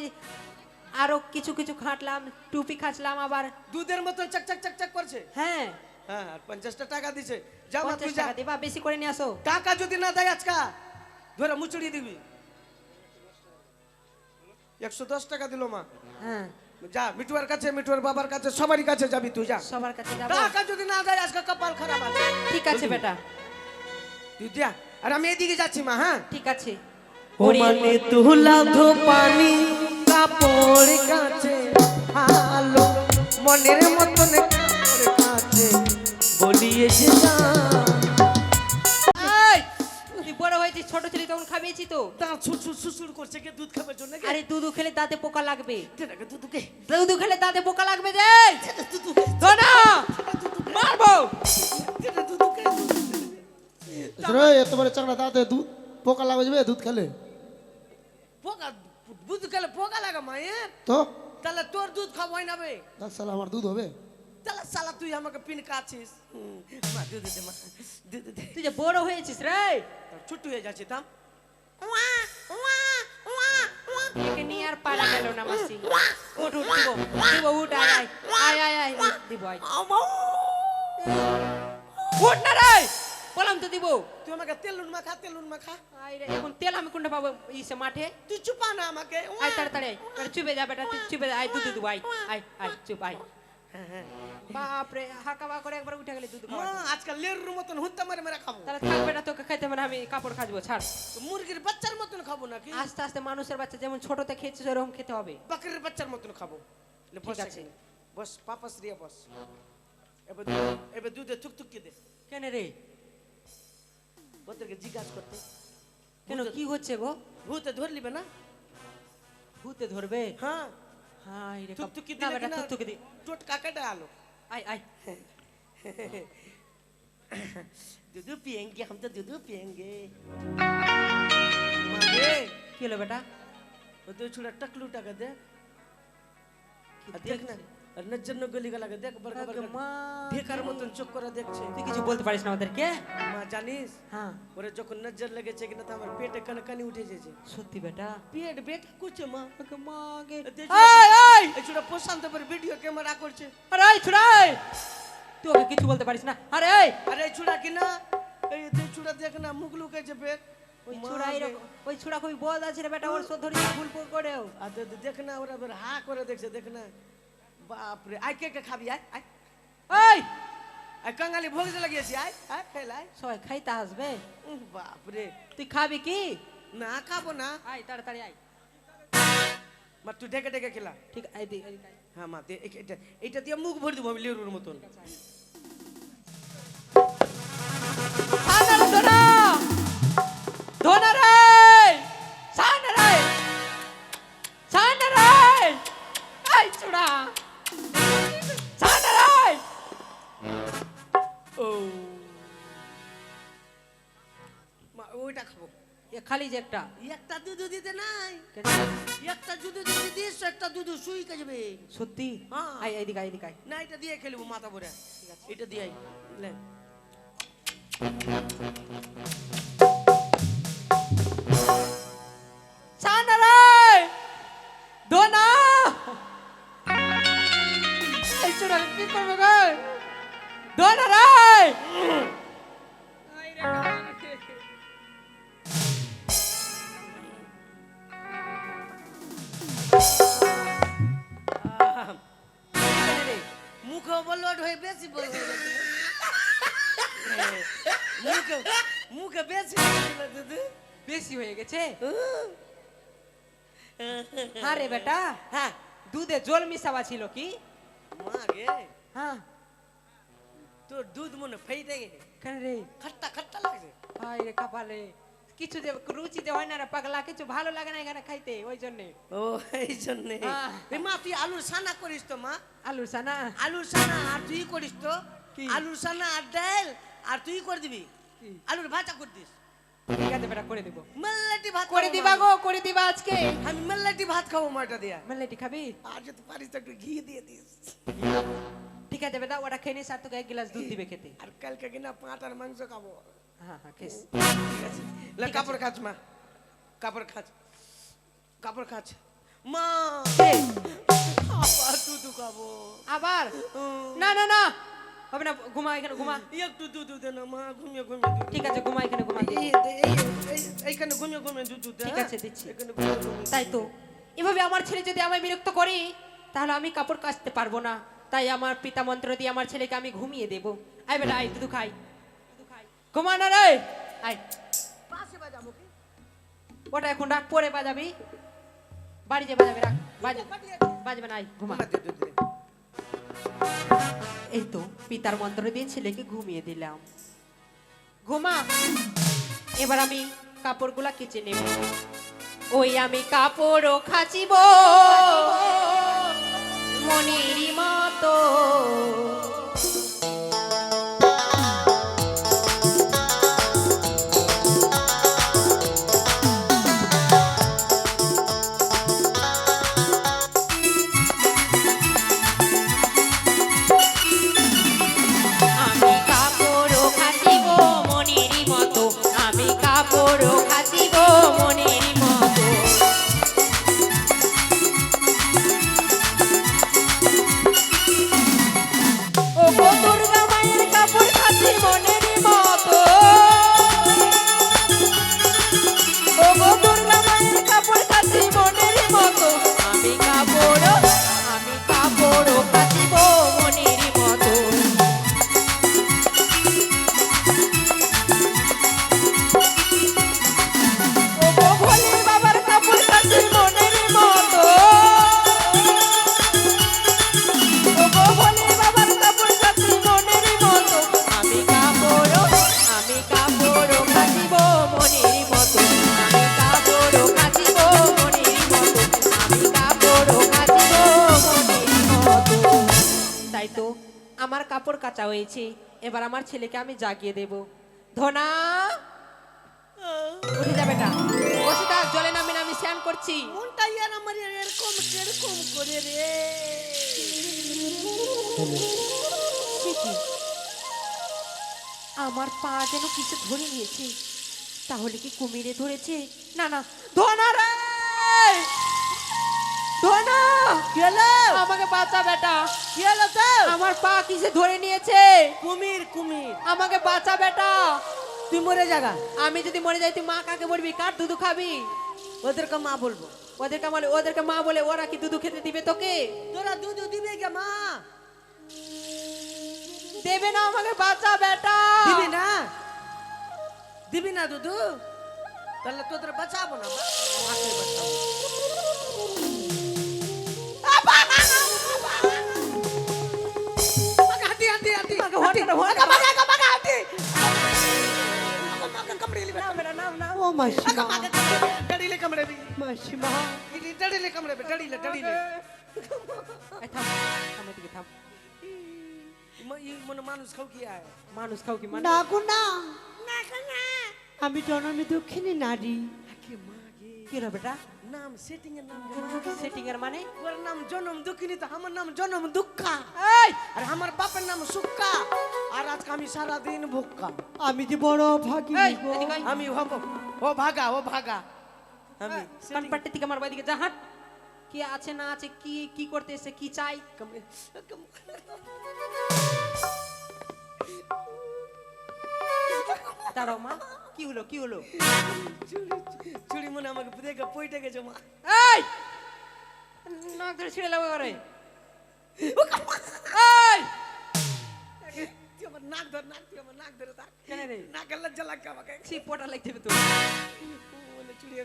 আরো কিছু কিছু খাটলাম, টুপি খাটলাম আবার।
দুধের মতন চাক চাক চাক চাক করছে।
হ্যাঁ
হ্যাঁ, আর 50টা টাকা দিছে। যা মা, তুই
50
যা।
টাকা দিবা, বেশি করে নিয়ে আসো।
টাকা যদি না দেয় আজকা ধরে মুচড়িয়ে দিবি। 110 টাকা দিল মা।
হ্যাঁ
যা, মিটুয়ার কাছে, মিটুয়ার বাবার কাছে, সবারই কাছে যাবি তুই, যা।
সবার কাছে যাবো।
টাকা যদি না দেয় আজকে কপাল খারাপ আছে।
ঠিক আছে বেটা,
তুই যা, আর আমি এদিকে যাচ্ছি মা। হ্যাঁ,
ঠিক আছে।
ও মানে তুলা ধো পানি কাপড় কাছে ভালো, মনের মতন কাপড় কাছে বলিয়েছে না।
এই, তুই বড় হয়েছিস, ছোট ছিলি তখন খাবিয়েছি তো।
দাঁত সুসুর সুসুর করছে, কে দুধ খাবার জন্য?
আরে দুধু খেলে দাঁতে পোকা লাগবে।
দুধুকে
দুধু খেলে দাঁতে পোকা লাগবে যে। ধনা মারবো।
রে এত বড় চাকরা দাঁতে দুধ পোকা লাগবে যাবে দুধ খেলে?
পোকা, দুধ খেলে পোকা লাগা মায়ের?
তো
তাহলে তোর দুধ খাবো হয় না বে?
দেখ শালা আমার দুধ হবে?
তাহলে শালা তুই আমাকে পিন কাছিস। মা দুধ দে মা, দুধ দে।
তুই যে বড় হয়েছিস রে,
ছুট্টু হয়ে যাচ্ছে তাম।
একে নিয়ে আর পারা গেল না মাসি। উঠ উঠ, দিব দিব, উঠ, আয় আয় আয় আয় আয়, উঠ, দিব আয়। উঠ না রে, বললাম তো দিব।
তুই আমাকে তেলুন মাখা, তেলুন মাখা।
আয় রে, এখন তেল আমি কোনটা পাবো ইসে মাঠে?
তুই চুপা না আমাকে।
আয় তাড়াতাড়ি আয়, আরে চুপে যা বেটা, তুই চুপে যা, আয় দুধ দিব, আয় আয় আয়, চুপ আয়।
হ্যাঁ হ্যাঁ,
বাপ রে, হাঁকা বা করে একবার উঠে গেলে দুধ খাওয়া।
মা আজকাল লেরুর মতন হুত্তা মারে মারে খাবো।
তাহলে থাকবে না, তোকে খাইতে হবে না, আমি কাপড় খাজবো, ছাড়।
মুরগির বাচ্চার মতন খাবো নাকি?
আস্তে আস্তে মানুষের বাচ্চা যেমন ছোটতে খেয়েছিস ওরকম খেতে হবে।
বাকরির বাচ্চার মতন খাবো। লে, বস
ঠিক আছে।
এখানে। বস, পাপাস রিয়া বস। এবার দুধে থুকথুকি দে।
কেন রে,
ওদেরকে জিজ্ঞাসা করতে।
কেন কি হচ্ছে গো?
ভূতে ধরলিবে না?
ভূতে ধরবে?
হ্যাঁ,
হাই রে,
থুকথুকি
না
দিলে
বেটা,
কিনা
থুকথুকি দি।
টোটকা কেটে আলো।
আয় আয়।
दूध पियेंगे हम तो, दूध पियेंगे। मारे
কি হলো বেটা?
वो दो छोड़ा टकलू टका दे।
কি
আর দেখ না,
দেখছিস?
আর নজ্জর গলি গলা দেখ, বড়
আগে
বড়
মা,
ঢেকার মতন চোখ করে দেখছে।
তুই কিছু বলতে পারিস না আমাদেরকে?
মা জানিস,
হ্যাঁ
ওরে যখন নজর লেগেছে কিনা তো আমার পেটে কনকনি উঠে যেছে।
সত্যি বেটা?
পেট বেটা কুছে মা।
আগে মা, আগে
দেখ,
আয় আয়,
এই ছোড়া প্রশান্ত পর ভিডিও ক্যামেরা করছে।
আরে আয় ছুড়াই, তুই ওকে কিছু বলতে পারিস না। আরে আয়,
আরে এই ছোড়া কিনা, এই দেখ ছোড়া দেখ না, মুখ লুকাইছে পেট।
ওই
মা
ছুড়া
গে।
এরকম, ওই ছুড়া খুবই বদ আছে রে বেটা, ওর সব ধরি ভুল ভুল করেও।
আর দেখ না, ওরা বের হা করে দেখছে, দেখ না। বাপ রে, আয় কে কে খাবি? আয় আয়
এই,
আয়, কাঙালি ভোগ লাগিয়েছি। আয় আয় খেল আয়।
সবাই খাইতে আসবে,
বাপ রে,
তুই খাবি কি?
না খাবো না।
আয় তাড়াতাড়ি আয়।
মা তুই ডেকে ডেকে খেলা।
ঠিক আয়, দি এদিকে আয়।
হ্যাঁ মা, এটা দিয়ে মুখ ভরে দেবো আমি লেরুর মতন।
সানা রে ধনা, ধনা রে, সানা রে, সানা রে, আই ছুড়া, সানা রে।
ও মা, ওইটা খাবো।
এ খালি যে একটা,
একটা দুধ দিতে নাই,
কেন?
একটা দুধ যদি দিস একটা দুধ শুই কাজবে।
সত্যি?
হ্যাঁ।
আয় এদিকে আয়, এদিকে আয়।
না, এটা দিয়ে খেলবো মাথা ভরে। এটা দিয়ে লে।
সানা রে, ধনা, এই ছুড়া কি করবে গো? ধনা রে, আই রে কামান রে। কেন রে?
মুখ বলট হয়ে বেশি বল হয়ে গেছে। মুখে মুখে বেশি হয়ে গেল দুধ।
বেশি হয়ে গেছে? হ্যাঁ রে বেটা,
হ্যাঁ
দুধে জল মিশাবা ছিল কি?
মা গে,
হ্যাঁ।
তোর দুধ মনে ফেটে গে,
কেন রে?
খট্টা খট্টা লাগছে।
হাই রে কপালে, কিছু যে রুচিতে হয় না রে পাগলা, কিছু ভালো লাগে না এখানে খাইতে, ওই জন্যে।
ও এই জন্যে
হ্যাঁ।
এই মা তুই আলুর সানা করিস তো মা,
আলুর সানা
আলুর সানা আর তুই করিস তো
কি?
আলুর সানা আর ডাল আর তুই করে দিবি
কি?
আলুর ভাজা করে দিস।
ঠিক আছে বেটা, করে দেবো।
মেল্লাটি ভাত
করে
খাবো
দিবা
মা।
গো, করে দিবা আজকে।
আমি মেল্লাটি ভাত খাবো মাটা দিয়া।
মানলেটি খাবি?
আর যদি পারিস তো একটু ঘি দিয়ে দিস।
ঠিক আছে বেটা, ওটা খেয়ে নিস, আর তোকে 1 গ্লাস দুধ দিবে খেতে।
আর কালকে কিনা পাঁটার মাংস খাবো।
হ্যাঁ হ্যাঁ খেস।
ঠিক আছে লে কাপড় খাচ মা, কাপড় খাচ, কাপড় খাচ মা। আবার দুধ খাবো।
আবার না না না হবে না, ঘুমা এখানে, ঘুমা।
একটু দুধ দে না মা, ঘুমিয়ে ঘুমিয়ে দুধ।
ঠিক আছে ঘুমা এখানে, ঘুমা।
এইখানে ঘুমিয়ে ঘুমিয়ে দুধ দে।
ঠিক
হ্যাঁ?
আছে, দিচ্ছি।
এখানে ঘুমিয়ে ঘুমিয়ে।
তাই তো, এভাবে আমার ছেলে যদি আমায় বিরক্ত করে তাহলে আমি কাপড় কাচতে পারবো না। তাই আমার পিতা মন্ত্র দিয়ে আমার ছেলেকে আমি ঘুমিয়ে দেবো। আয় বেটা আয়, দুধ খাই, ঘুমা না রে, আয়।
পাশে বাজাবো কি?
ওটা এখন রাখ, পরে বাজাবি, বাড়ি যে বাজাবি, রাখ, বাজবে না, আয় ঘুমা।
ঘুমা দে দুধ দে।
এই তো পিতার মন্ত্র দিয়ে ছেলেকে ঘুমিয়ে দিলাম। ঘুমা। এবার আমি কাপড়গুলা কেচে নেব। ওই আমি কাপড়ও খাচিব মনির মতো। আমি কাপড়ও খাচিব মনির মতো, আমি কাপড়ও খাচিব মনির মতো। ও গো দুর্গা মায়ের কাপড় খাচি মনের মতো, ও গো দুর্গা মায়ের কাপড় খাচি মনের মতো। আমি কাপড়ও খাচিব মনের মতো। ও গো ভোলের বাবার কাপড় খাচি মনের মতো, ও গো ভোলের বাবার কাপড় খাচি মনের মতো। আমি কাপড়ও খাচিব মনের মতো, আমি কাপড়ও খাচিব মনের মতো, আমি কাপড়ও খাচিব মনের মতো। তাই তো আমার কাপড় কাচা হয়েছে, এবার আমার ছেলেকে আমি জাগিয়ে দেব। ধনা উঠে যাবে না, বসে থাক, জলে নামে আমি স্নান করছি।
মনটা ইয়ার আমার এরকম কিরকম করে রে।
সে কি? আমার পা যেন কিছু ধরে নিয়েছে, তাহলে কি কুমিরে ধরেছে? না না, ধনা রে, ধনা,
কি হলো?
আমাকে বাঁচা বেটা,
কি হলো তো?
আমার পা কিসে ধরে নিয়েছে,
কুমির কুমির,
আমাকে বাঁচা বেটা।
তুই মরে যাগা।
আমি যদি মরে যাই তুই মা কাকে বলবি, কার দুধ খাবি?
ওদেরকে মা বলবো।
ওদেরকে মা বলে, ওরা কি দুধ খেতে দিবে তোকে?
তোরা দুধ দিবে কে মা?
দেবে না, আমাকে বাঁচা বেটা।
দিবি না? দিবি না দুধ? তাহলে তোদের বাঁচাবো না, মাকে বাঁচাবো। হাঁটি হাঁটি হাঁটি
আমাকে হঠাৎ হঠাৎ
হাঁটি।
নাম বেটা, নাম নাম।
ও মাসিমা,
ডড়িলে কামড়াবি,
মাসিমা,
ডড়িলে কামড়াবে, ডড়িলে ডড়িলে।
এই থাম, থাম এদিকে থাম।
মনে মানুষ খাও কি আয়?
মানুষ খাও কি মানে?
না গো না, আমি জনমে দক্ষিণী নারী।
আকে মা গে,
কি রে বেটা?
নাম সেটিং এর নাম
সেটিং এর মানে?
ওর নাম জনম দুঃখিনী, তো আমার নাম জনম দুঃখা।
এই
আর আমার বাপের নাম সুক্কা। আর আজকে আমি সারা দিন ভুক্কা।
আমি যে বড় ভাগী
এই,
গো।
এদিকে আয়।
আমি হব ও ভাগা, ও ভাগা। আমি
কানপাট্টি থেকে আমার বাড়িতে যা, হাট। কি আছে না আছে, কি কি করতে এসে, কি চাই? দাঁড়াও মা, কি হলো, কি হলো?
চুরি মনে আমাকে দেখে পইটে গেছে মা।
এই নাক ধরে ছিঁড়ে লাগবে করে। এই
তুই আমার নাক ধর, নাক তুই আমার নাক ধরে থাক।
কেন রে?
নাকের লজ্জা লাগে আমাকে।
ছি পোটা লাগতে হবে তো।
মনে চুরি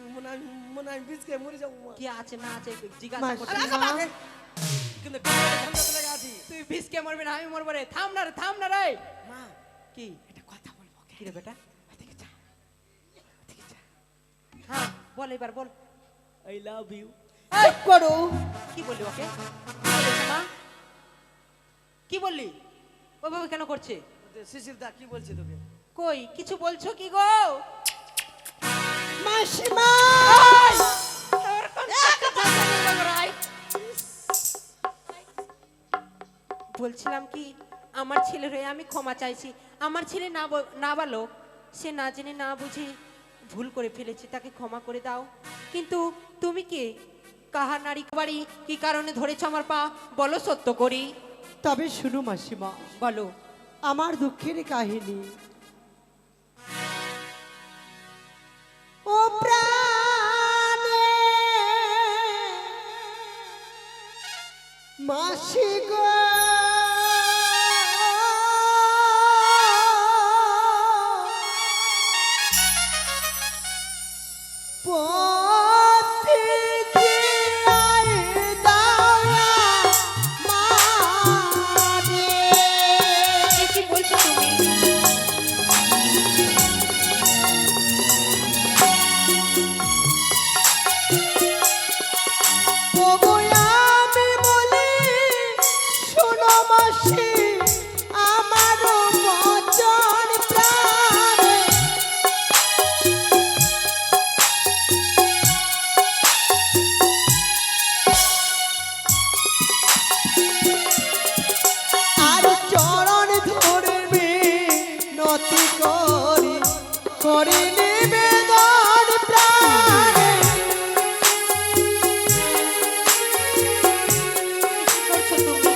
মনে আমি বিচকে মরে যাবো মা।
কি আছে না আছে জিজ্ঞাসা করতে।
আরে আগা ভাগে। কিন্তু কামড়ে ঠান্ডা চলে গেছি।
তুই ভিসকে মরবি না, আমি মরবো রে। থাম না রে, থাম না রে।
মা
কি
এটা কথা বলবো।
কি রে বেটা?
ওদিকে যা, ওদিকে যা।
হ্যাঁ বল এবার বল।
I love you.
চুপ করো।
কি বললি ওকে? কি বলেছে মা? কি বললি? ওইভাবে কেন করছে?
শিশির দা কি বলছে তোকে?
কই কিছু বলছো কি গো?
মাসিমা
বলছিলাম কি, আমার ছেলের হয়ে আমি ক্ষমা চাইছি। আমার ছেলে না বালক, সে না জেনে না বুঝে ভুল করে ফেলেছে, তাকে ক্ষমা করে দাও। কিন্তু তুমি কে, কাহার নারী বাড়ি, কি কারণে ধরেছ আমার পা, বলো সত্য করি।
তবে শুনো মাসিমা,
বলো।
আমার দুঃখের কাহিনী। ও প্রাণে মাসি গো, পথে দিয়াই দাওয়া মারে।
এ কি বলছো তুমি?
ওগো আমি বলি শোনো মাসি, আমারও বচন প্রাণে। আর চরণ ধরবে নতি করি, করি নিবেদন প্রাণে।
কি করছো তুমি?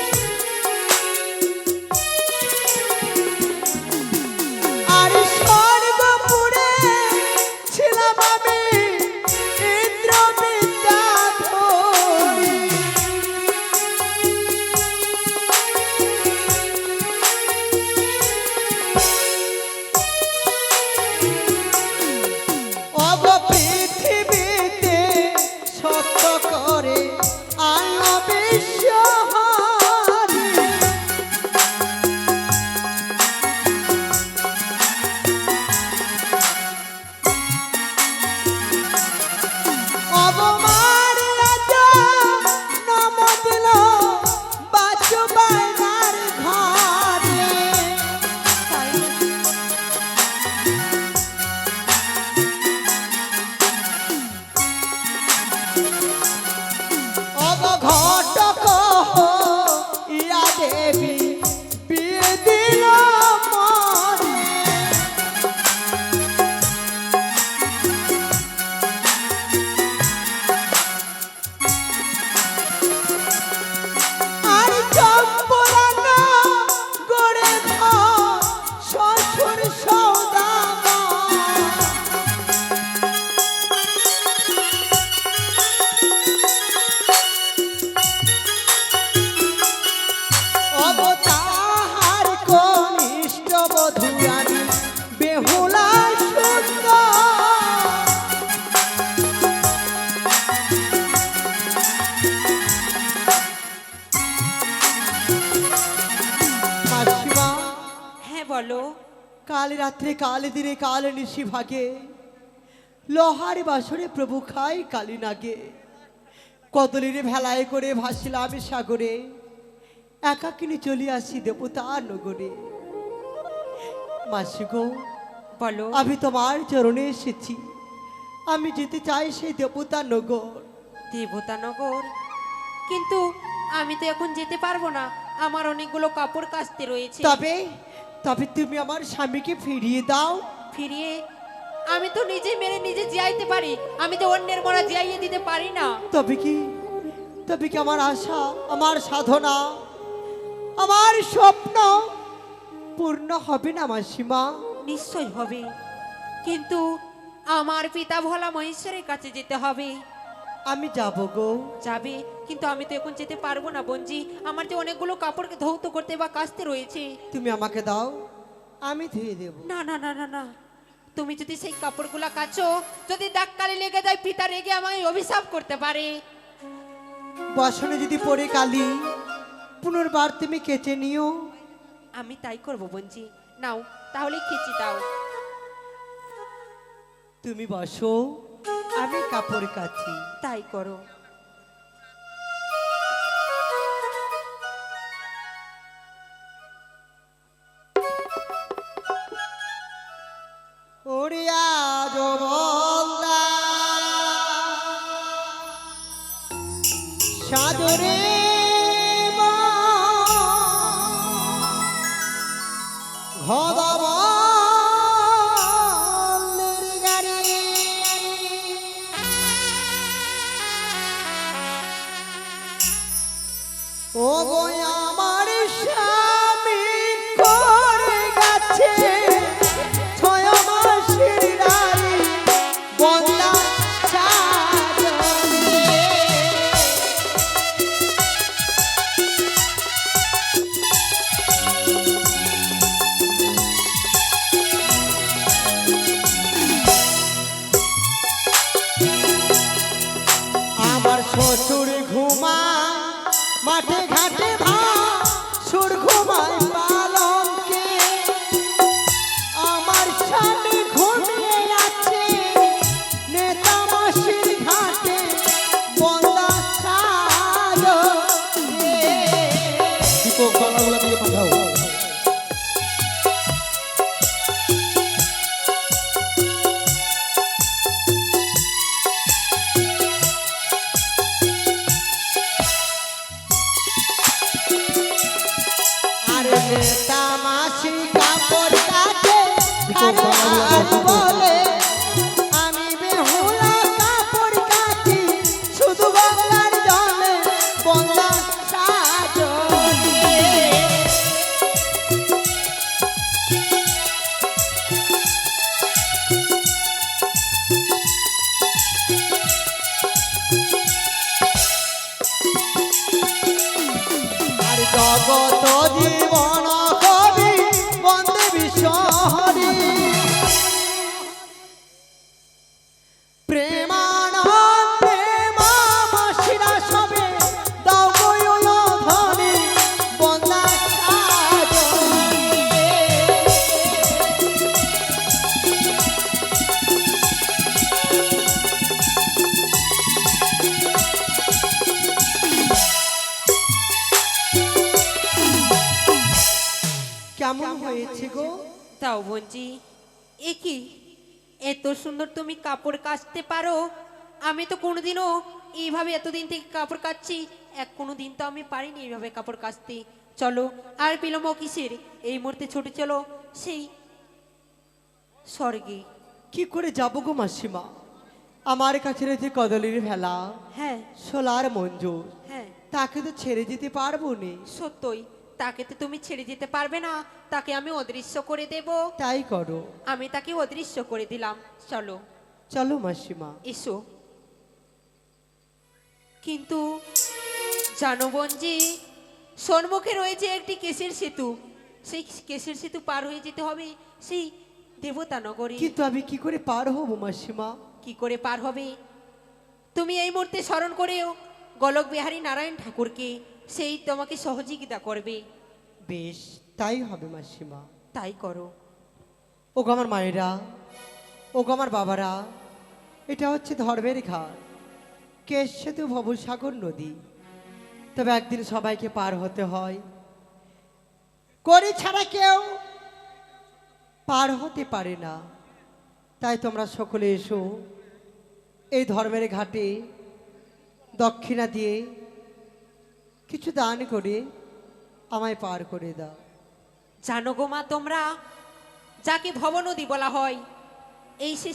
আর স্বর্গপুরে ছিলাম আমি ইন্দ্র বিদ্যাধরী। অব পৃথিবীতে সত্য করে আল্লাহ বিশ্বহারী। অবমান রাজা নাম দিল বাজু বাইনার ঘরে।
তাই
অব ঘটক ইয়া দেবী বিয়ে দিল মরে। আর চম্পরানা গড়ে ঘর শ্বশুর সৌদাগর। অবতার কনিষ্ঠ বধূ আমি বেহুলা সুন্দর। মাসিমা,
হ্যাঁ বলো।
কাল রাত্রে কাল দিনে কাল নিশি ভাগে লোহার বাসরে প্রভু খাই কালী নাগে। কদলির ভেলায় করে ভাসিলাম সাগরে, একাকিনী চলে আসি দেবতা নগরে। মাসি গো,
বলো।
আমি তোমার চরণে এসেছি, আমি যেতে চাই সেই দেবতা নগর।
দেবতানগর? কিন্তু আমি তো এখন যেতে পারবো না, আমার অনেকগুলো কাপড় কাচতে রয়েছে।
তবে তবে তুমি আমার স্বামীকে ফিরিয়ে দাও।
ফিরিয়ে? আমি তো নিজে মেরে নিজে জিয়াইতে পারি, আমি তো অন্যের মরা জিয়াইয়ে দিতে পারি না।
তবে কি আমার আশা, আমার সাধনা, আমার স্বপ্ন পূর্ণ হবে না মাসিমা?
নিশ্চয় হবে, কিন্তু আমার পিতা ভোলা মহেশ্বরের কাছে যেতে হবে।
আমি যাব গো।
যাবে, কিন্তু আমি তো এখন যেতে পারবো না বঞ্জি, আমার যে অনেকগুলো কাপড়কে ধৌত করতে বা কাচতে রয়েছে।
তুমি আমাকে দাও, আমি ধুয়ে দেব।
না না না না না, তুমি যদি সেই কাপড়গুলা কাচো, যদি দাগকালি লেগে যায়, পিতা রেগে আমায় অভিশাপ করতে পারে।
বসনে যদি পড়ে কালি, পুনর্বার তুমি কেচে নিও।
আমি তাই করবো বঞ্জি, নাও তাহলে খিচি দাও।
তুমি বসো। আমি কাপড় কাচ্ছি।
তাই করো।
ওরিয়া জবল্লা সাদরে ঘদাবলের গাড়ি ও গো আমার স্বামী করে গেছে ছয় মাসের নারী বন্যা সাজনে। আমার শ্বশুর ঘুমায় মাঠে ঘাটে সুর ঘুমায় পালঙ্কে, আমার স্বামী ঘুমিয়ে আছে নেতা মাসির ঘাটে বন্দা সাজনে।
দীপক গলাগুলা দিয়ে পাঠাও।
আর নেতা মাসি কাপড় কাটে আরে আজ বলে আমি বেহুলা কাপড় কাটি শুধু বাংলার জলে বন্দা সাজনে। আর জগত জীবন কবি বন্দে বিশ্বহরি প্রেমানন্দে মামাসিরা সবে দাও গয়ল ধনি বন্দা সাজনে। কেমন হয়েছে গো?
তাও বোনজি, এ কি এত সুন্দর তুমি কাপড় কাচতে পারো? আমি তো কোনোদিনও এইভাবে এতদিন থেকে কাপড় কাচ্ছি, কোনোদিন তো আমি পারিনি এইভাবে কাপড় কাচতে। চলো আর বিলম্ব কিসের, এই মুহূর্তে ছুটে চলো সেই স্বর্গে।
কি করে যাবো গো মাসিমা? আমার কাছে রয়েছে কদলের ভেলা,
হ্যাঁ
সোলার মঞ্জুর,
হ্যাঁ
তাকে তো ছেড়ে যেতে পারবো নে।
সত্যই, তাকে তো তুমি ছেড়ে যেতে পারবে না, তাকে আমি অদৃশ্য করে দেব।
তাই করো।
আমি তাকে অদৃশ্য করে দিলাম। চলো
চলো মাসিমা।
এসো। কিন্তু জানো বোনজি, সম্মুখে রয়েছে একটি কেশের সেতু, সেই কেশের সেতু পার হয়ে যেতে হবে সেই দেবতা নগরী।
কিন্তু আমি কি করে পার হবো মাসিমা?
কি করে পার হবে? তুমি এই মুহূর্তে স্মরণ করেও গোলক বিহারী নারায়ণ ঠাকুরকে, সেই তোমাকে সহযোগিতা করবে।
বেশ, তাই হবে মাসিমা।
তাই করো।
ওগো আমার মায়েরা, ওগো আমার বাবারা, এটা হচ্ছে ধর্মের ঘাট, কেশ সেতু ভবসাগর নদী। তবে একদিন সবাইকে পার হতে হয়, করি ছাড়া কেউ পার হতে পারে না। তাই তোমরা সকলে এসো, এই ধর্মের ঘাটে দক্ষিণা দিয়ে কিছু দান করে আমায় পার করে দাও।
জানো গো মা, তোমরা যাকে ভবনদী বলা হয়, এই সে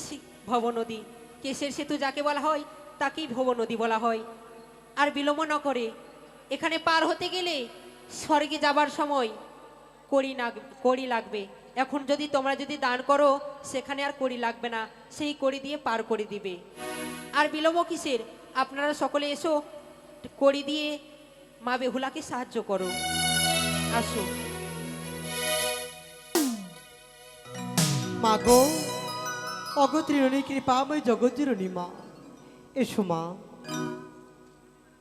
ভবনদী, কেশের সেতু যাকে বলা হয় তাকেই ভবনদী বলা হয়। আর বিলম্ব ন করে এখানে পার হতে গেলে স্বর্গে যাবার সময় কড়ি লাগবে। এখন যদি তোমরা যদি দান করো, সেখানে আর কড়ি লাগবে না, সেই কড়ি দিয়ে পার করে দিবে। আর বিলম্ব কিসের, আপনারা সকলে এসো, কড়ি দিয়ে মা বেহুলাকে সাহায্য করো। আসো।
মাগো, অগত্রীরণী কৃপাময় জগৎজীরণী মা, এসো মা,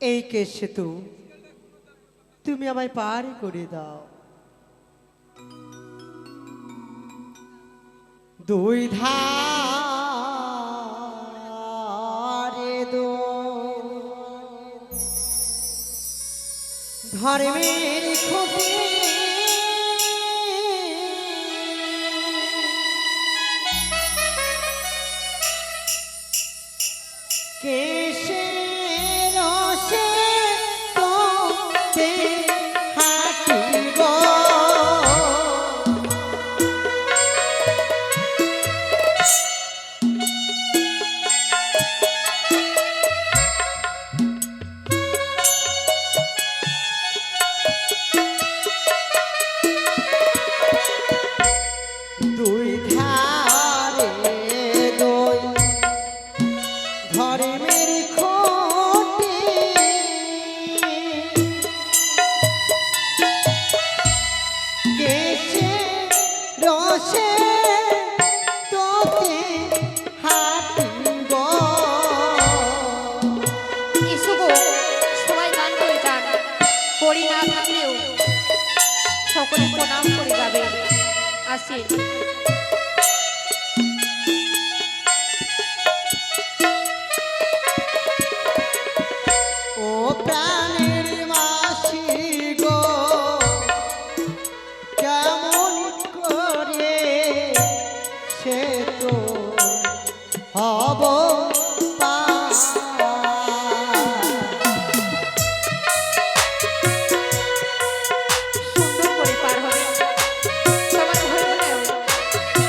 এই কেশ সেতু তুমি আমায় পার করে দাও। দুই ধার ধর্মের খুঁটি কেশে রসে তোতে হাঁটিব দুই ধারে দুই ধর্মের খুঁটি কেশে রসে তোতে হাঁটিব
এসো গো, সবাই গান করে যান। করি না থাকলেও সকলে প্রণাম করে যাবে। আসেন।
ও প্রাণের মাসি গো কেমন করে সে তো হব পার।
সুন্দর করে পার হবে। তোমার ভয় হলেও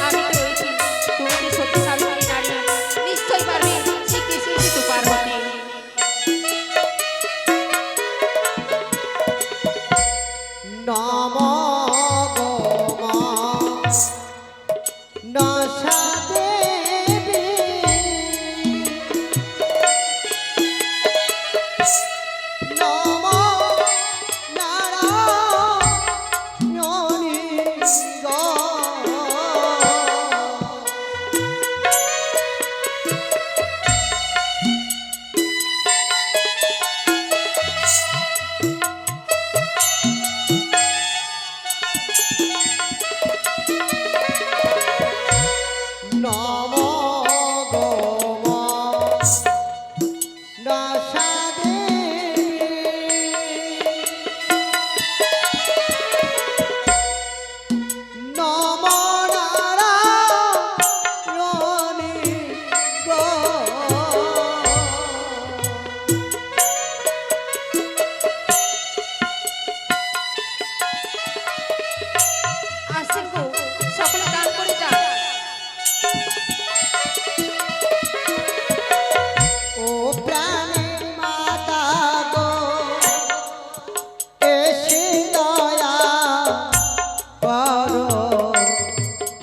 আমি তো রয়েছি। তুমি যে শক্তিশালী নারী, নিশ্চয়ই পারবে শিখে শিখে তো পার হতে।
নম গো মা নশা দেবী নম নারায়ণী গো নম গো মা নশা দেবী নম নারায়ণী গো
আসেন গো, সকলে গান করে যান।
ও প্রাণের মাতা গো এসে দয়া করো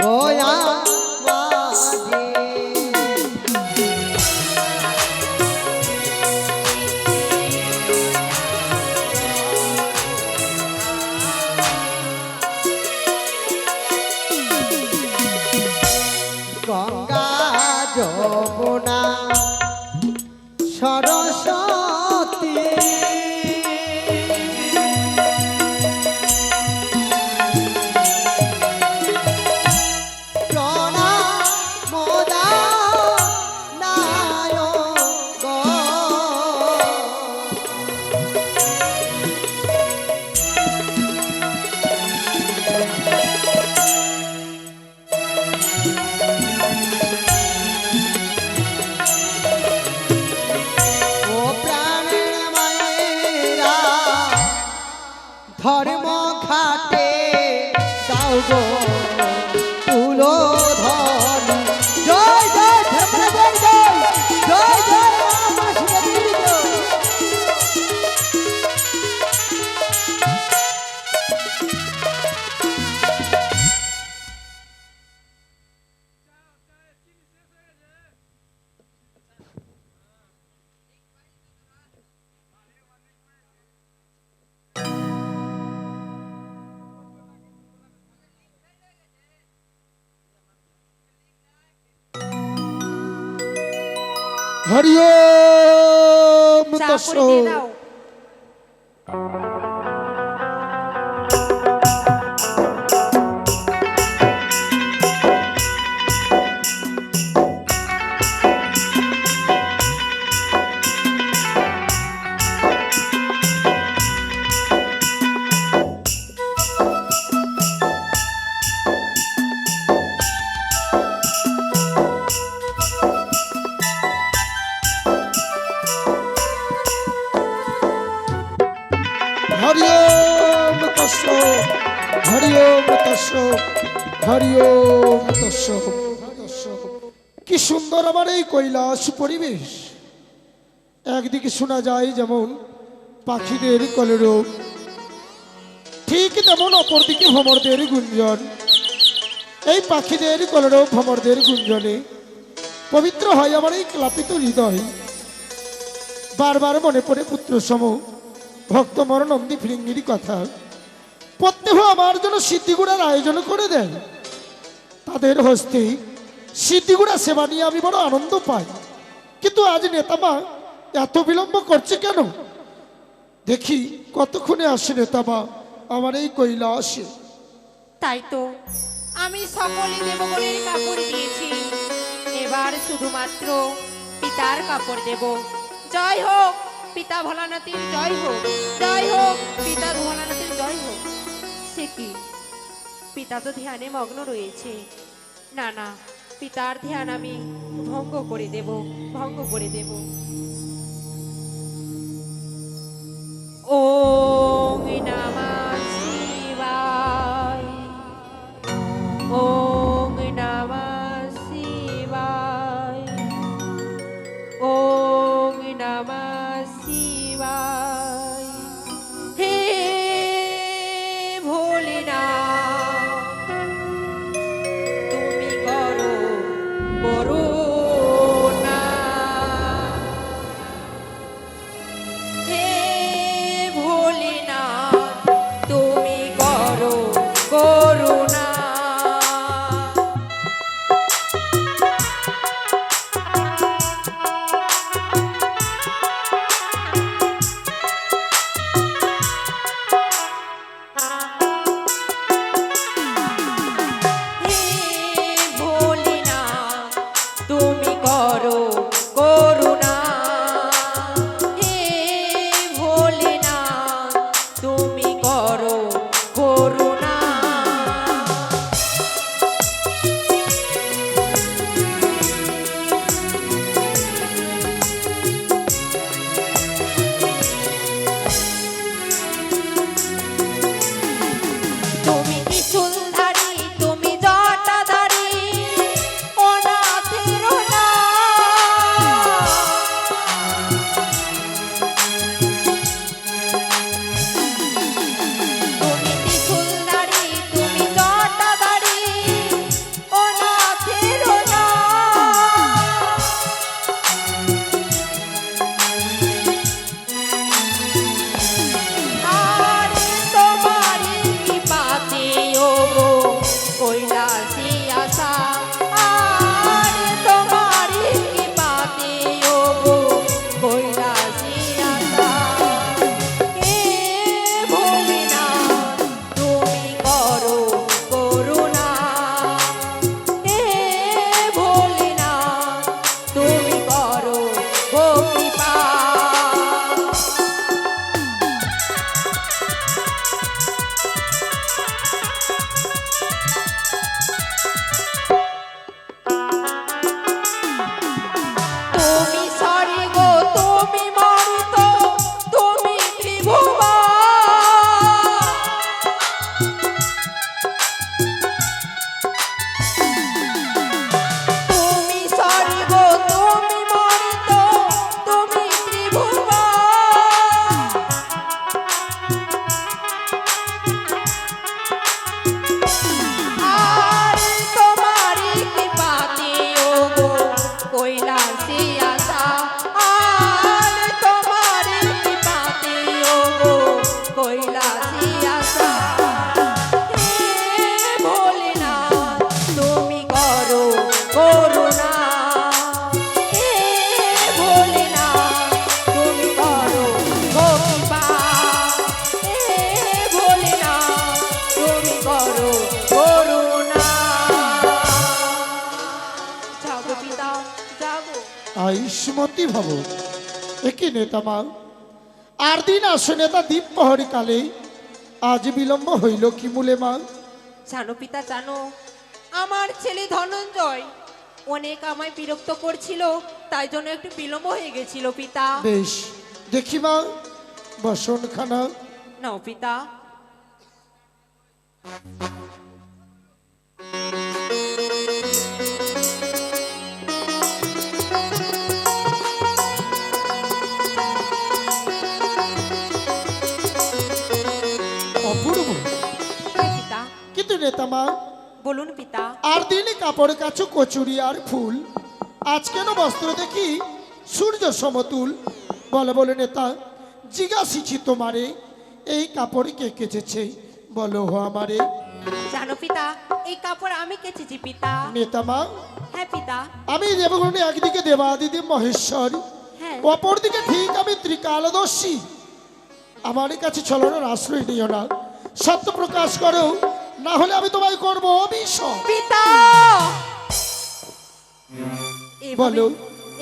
দয়া মাঝে গঙ্গা যমুনা সরস্বতী প্রণাম দানায় গো। ও প্রাণের মায়েরা ধর্ম খাটে দাও গো তুলো ধরি জয় জয় ধর্মরাজের জয় জয় জয় আমার শিবদেবী জয়।
হরি ওম
চা করে
তৎসৎ।
দিয়ে দাও।
হরি ওম তস্য হরি ওম তস্য। কি সুন্দর আমার এই কৈলাস পরিবেশ। একদিকে শোনা যায় যেমন পাখিদের কলরব, ঠিক তেমন অপরদিকে ভ্রমরদের গুঞ্জন। এই পাখিদের কলরব ভ্রমরদের গুঞ্জনে পবিত্র হয় আমার এই ক্লাপিত হৃদয়। বারবার মনে পড়ে পুত্র সম ভক্তমর নন্দী ফিরিঙ্গির কথা। প্রত্যহ আমার জন্য সিদ্ধিগুড়ার আয়োজন করে দেয়। তাদের হস্তে সিদ্ধিগুড়া সেবা নিয়ে আমি বড় আনন্দ পাই। কিন্তু আজ নেতামা এত বিলম্ব করছে কেন? দেখি কতক্ষণে আসে নেতামা আমার এই কৈলাসে।
তাই তো আমি সকলে দেবগণের কাপড় দিয়েছি, এবার শুধুমাত্র পিতার কাপড় দেব। জয় হোক পিতা ভোলানাথের, জয় হোক, জয় হোক পিতা ভোলানাথের, জয় হোক। সে কি, পিতা তো ধ্যানে মগ্ন রয়েছে। না না, পিতার ধ্যান আমি ভঙ্গ করে দেব, ভঙ্গ করে দেব। ওম নমঃ শিবায়, ওম নমঃ শিবায়, ওম নমঃ শিবায়। হে ভোলেনাথ, তুমি করো করুণা। হে ভোলেনাথ, তুমি করো করুণা। হে ভোলেনাথ, তুমি করো করুণা। হে ভোলেনাথ, তুমি করো করুণা। তুমি ত্রিশূলধারী, তুমি জটাধারী, অনাথের তুমি ত্রিশূলধারী, তুমি জটাধারী, অনাথের আর তোমারি কৃপাতে ওগো কৈলাসে আসা। আর তোমারি কৃপাতে ওগো কৈলাসে আসা। হে ভোলেনাথ, তুমি করো করুণা। হে ভোলেনাথ, তুমি করো গো কৃপা। তুমি স্বর্গ, তুমি মর্ত, তুমি ত্রিভুবন। তুমি স্বর্গ, তুমি মর্ত, তুমি ত্রিভুবন। আর তোমারি কৃপাতে ওগো কৈলাসে আসা। আর তোমারি কৃপাতে ওগো কৈলাসে আসা। হে ভোলেনাথ, তুমি করো করুণা। হে ভোলেনাথ, তুমি করো গো কৃপা। হে ভোলেনাথ, তুমি করো করুণা। জাগো পিতা, জাগো।
আয়ুষ্মতি ভব। একই নেতামা, আর দিন আসে নেতা দ্বীপ প্রহরী কালে আজ বিলম্ব হইল কি মূলে মা?
জানো পিতা, জানো আমার ছেলে ধনঞ্জয় অনেক আমায় বিরক্ত করছিল, তাই জন্য একটু বিলম্ব হয়ে গেছিল পিতা।
বেশ, দেখি মা বসন খানা।
নাও পিতা।
অপূর্ব।
হ্যাঁ পিতা,
কিন্তু নেতামা,
বলুন পিতা।
আর দিনে কাপড় কাচু কচুরি আর ফুল, আজ কেন বস্ত্র দেখি সূর্য সমতুল? বলে বলে নেতা, জিজ্ঞাসিছি তোমারে, এই কাপড় কে কেচেছে? বলো হো আমারে।
জানো পিতা, এই কাপড় আমি কেচেছি পিতা।
নেতামা,
হ্যাঁ পিতা।
আমি দেবগুণে একদিকে দেবাদিদেব মহেশ্বর,
হ্যাঁ
অপরদিকে ঠিক আমি ত্রিকালদর্শী। আমার কাছে ছলনার আশ্রয় নিও না, সত্য প্রকাশ করো, না হলে আমি তোমায় করবো অভিশাপ।
পিতা,
বলো।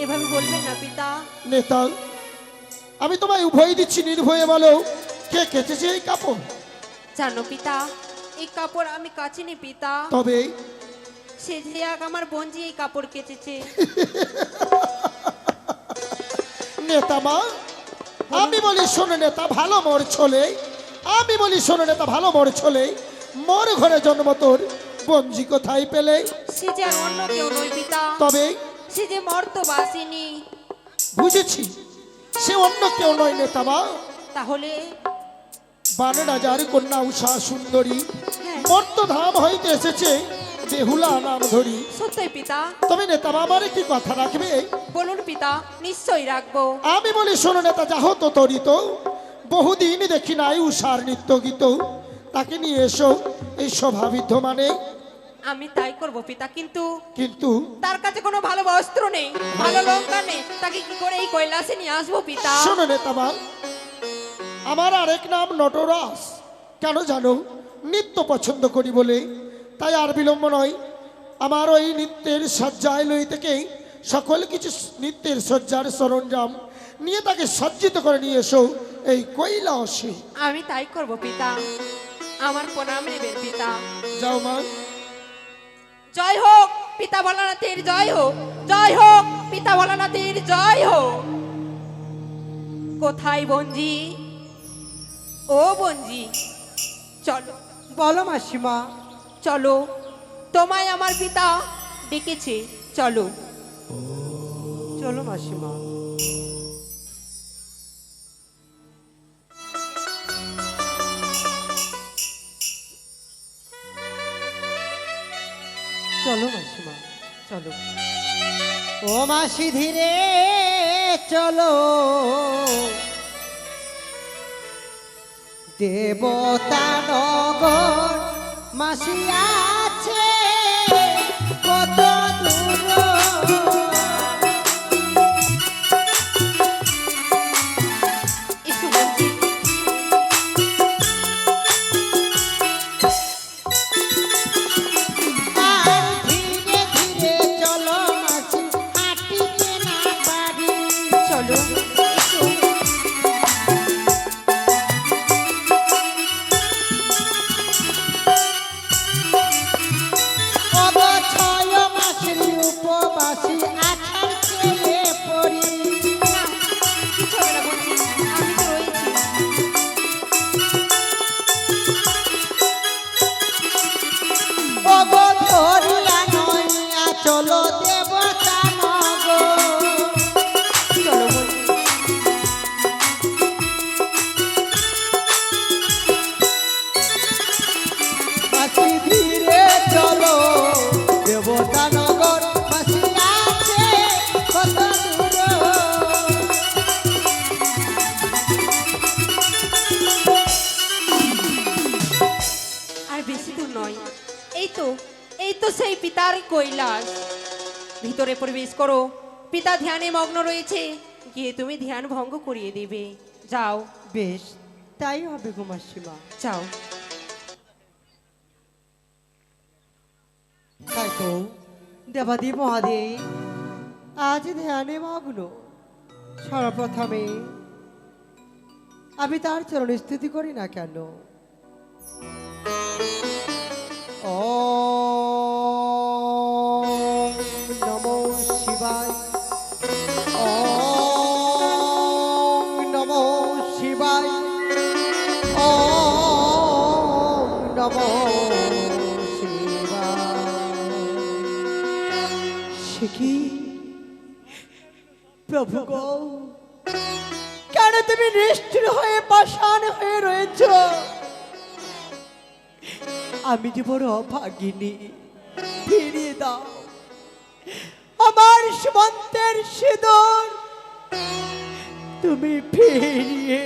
এভাবে বলবেন না পিতা।
নেতা, আমি তোমায় উভয় দিচ্ছি, নির্ভয়ে বলো কে কেচেছে এই কাপড়?
জানো পিতা, এই কাপড় আমি কাচিনি পিতা।
তবে
সে যে এক আমার বোনজি এই কাপড় কেচেছে।
নেতা মা, আমি বলি শোনো নেতা, ভালো মোর ছলে, আমি বলি শোনো নেতা, ভালো মোর ছলে, মোর ঘরে জন্ম তোর বঞ্জি কোথায় পেলে?
সে যে আর অন্য কেউ নয় পিতা,
তবে
সে যে মর্তবাসিনী।
বুঝেছি, সে অন্য কেউ নয় নেতা মা,
তাহলে
বানে রাজার কন্যা উষা সুন্দরী,
হ্যাঁ।
মর্তধাম হইতে এসেছে বেহুলা নাম ধরি।
সত্যই পিতা।
তবে নেতা মা, আমার একটি কথা রাখবে?
বলুন পিতা, নিশ্চয়ই রাখবো।
আমি বলি শোনো নেতা, যাহ তো তরিত, বহুদিন দেখি নাই উষার নৃত্য গীত, তাকে নিয়ে এসো এই স্বভাবিত মানে।
আমি তাই করব পিতা, কিন্তু
কিন্তু
তার কাছে কোনো ভালো বস্ত্র নেই, ভালো লঙ্কা নেই, তাকে কি করে এই কৈলাসে নিয়ে আসবো পিতা?
শোনো নেতামা, আমার আরেক নাম নটরাজ। কেন জানো? নৃত্য পছন্দ করি বলে। তাই আর বিলম্ব নয়, আমার ওই নৃত্যের সজ্জায় লই থেকে সকল কিছু নৃত্যের সজ্জার সরঞ্জাম নিয়ে তাকে সজ্জিত করে নিয়ে এসো এই কৈলাসে।
আমি তাই করব পিতা, আমার প্রণাম নেবেন পিতা।
যাও মা।
জয় হোক পিতা ভোলানাথের, জয় হোক, জয় হোক পিতা ভোলানাথের, জয় হোক। কোথায় বঞ্জি? ও বঞ্জি, চলো
বলো মাসিমা।
চলো, তোমায় আমার পিতা ডেকেছে, চলো।
চলো মাসিমা। চলো মাসিমা, চলো। ও মাসি ধীরে চলো, দেবতা নগর মাসি আছে কত দূর।
এসো বঞ্জি।
আর ধীরে ধীরে চলো মাসি, হাঁটিতে না পারি।
চলো, এসো।
অবছয় মাসের উপবাসী আঠার চেয়ে পড়ি।
না, কিছু হবে না বঞ্জি, আমি তো রয়েছি।
অবধরিয়া নইয়া চলো দেবতা নগর।
চলো বঞ্জি।
মাসি ধীরে চলো, দেবতা নগর মাসি আছে কত দূর।
আর বেশি দূর নয়, এই তো, এই তো সেই পিতার কৈলাস। ভিতরে প্রবেশ করো, পিতা ধ্যানে মগ্ন রয়েছে, গিয়ে তুমি ধ্যান ভঙ্গ করিয়ে দিবে। যাও,
বেশ, তাই হবে গো মাসিমা।
যাও।
তাই তো দেবাদেব মহাদেব আজ ধ্যানে মগ্ন। সর্বপ্রথমে আমি তার চরণ স্তুতি করি না কেন? ওম নমো শিবায়, ওম নমো শিবায়, ওম নমো সে কি প্রভু গো, কেন তুমি নিষ্ঠুর হয়ে পাষাণ হয়ে রয়েছ? আমি যে বড় অভাগিনী, ফিরিয়ে দাও আমার সুমন্তের সিঁদুর, তুমি ফিরিয়ে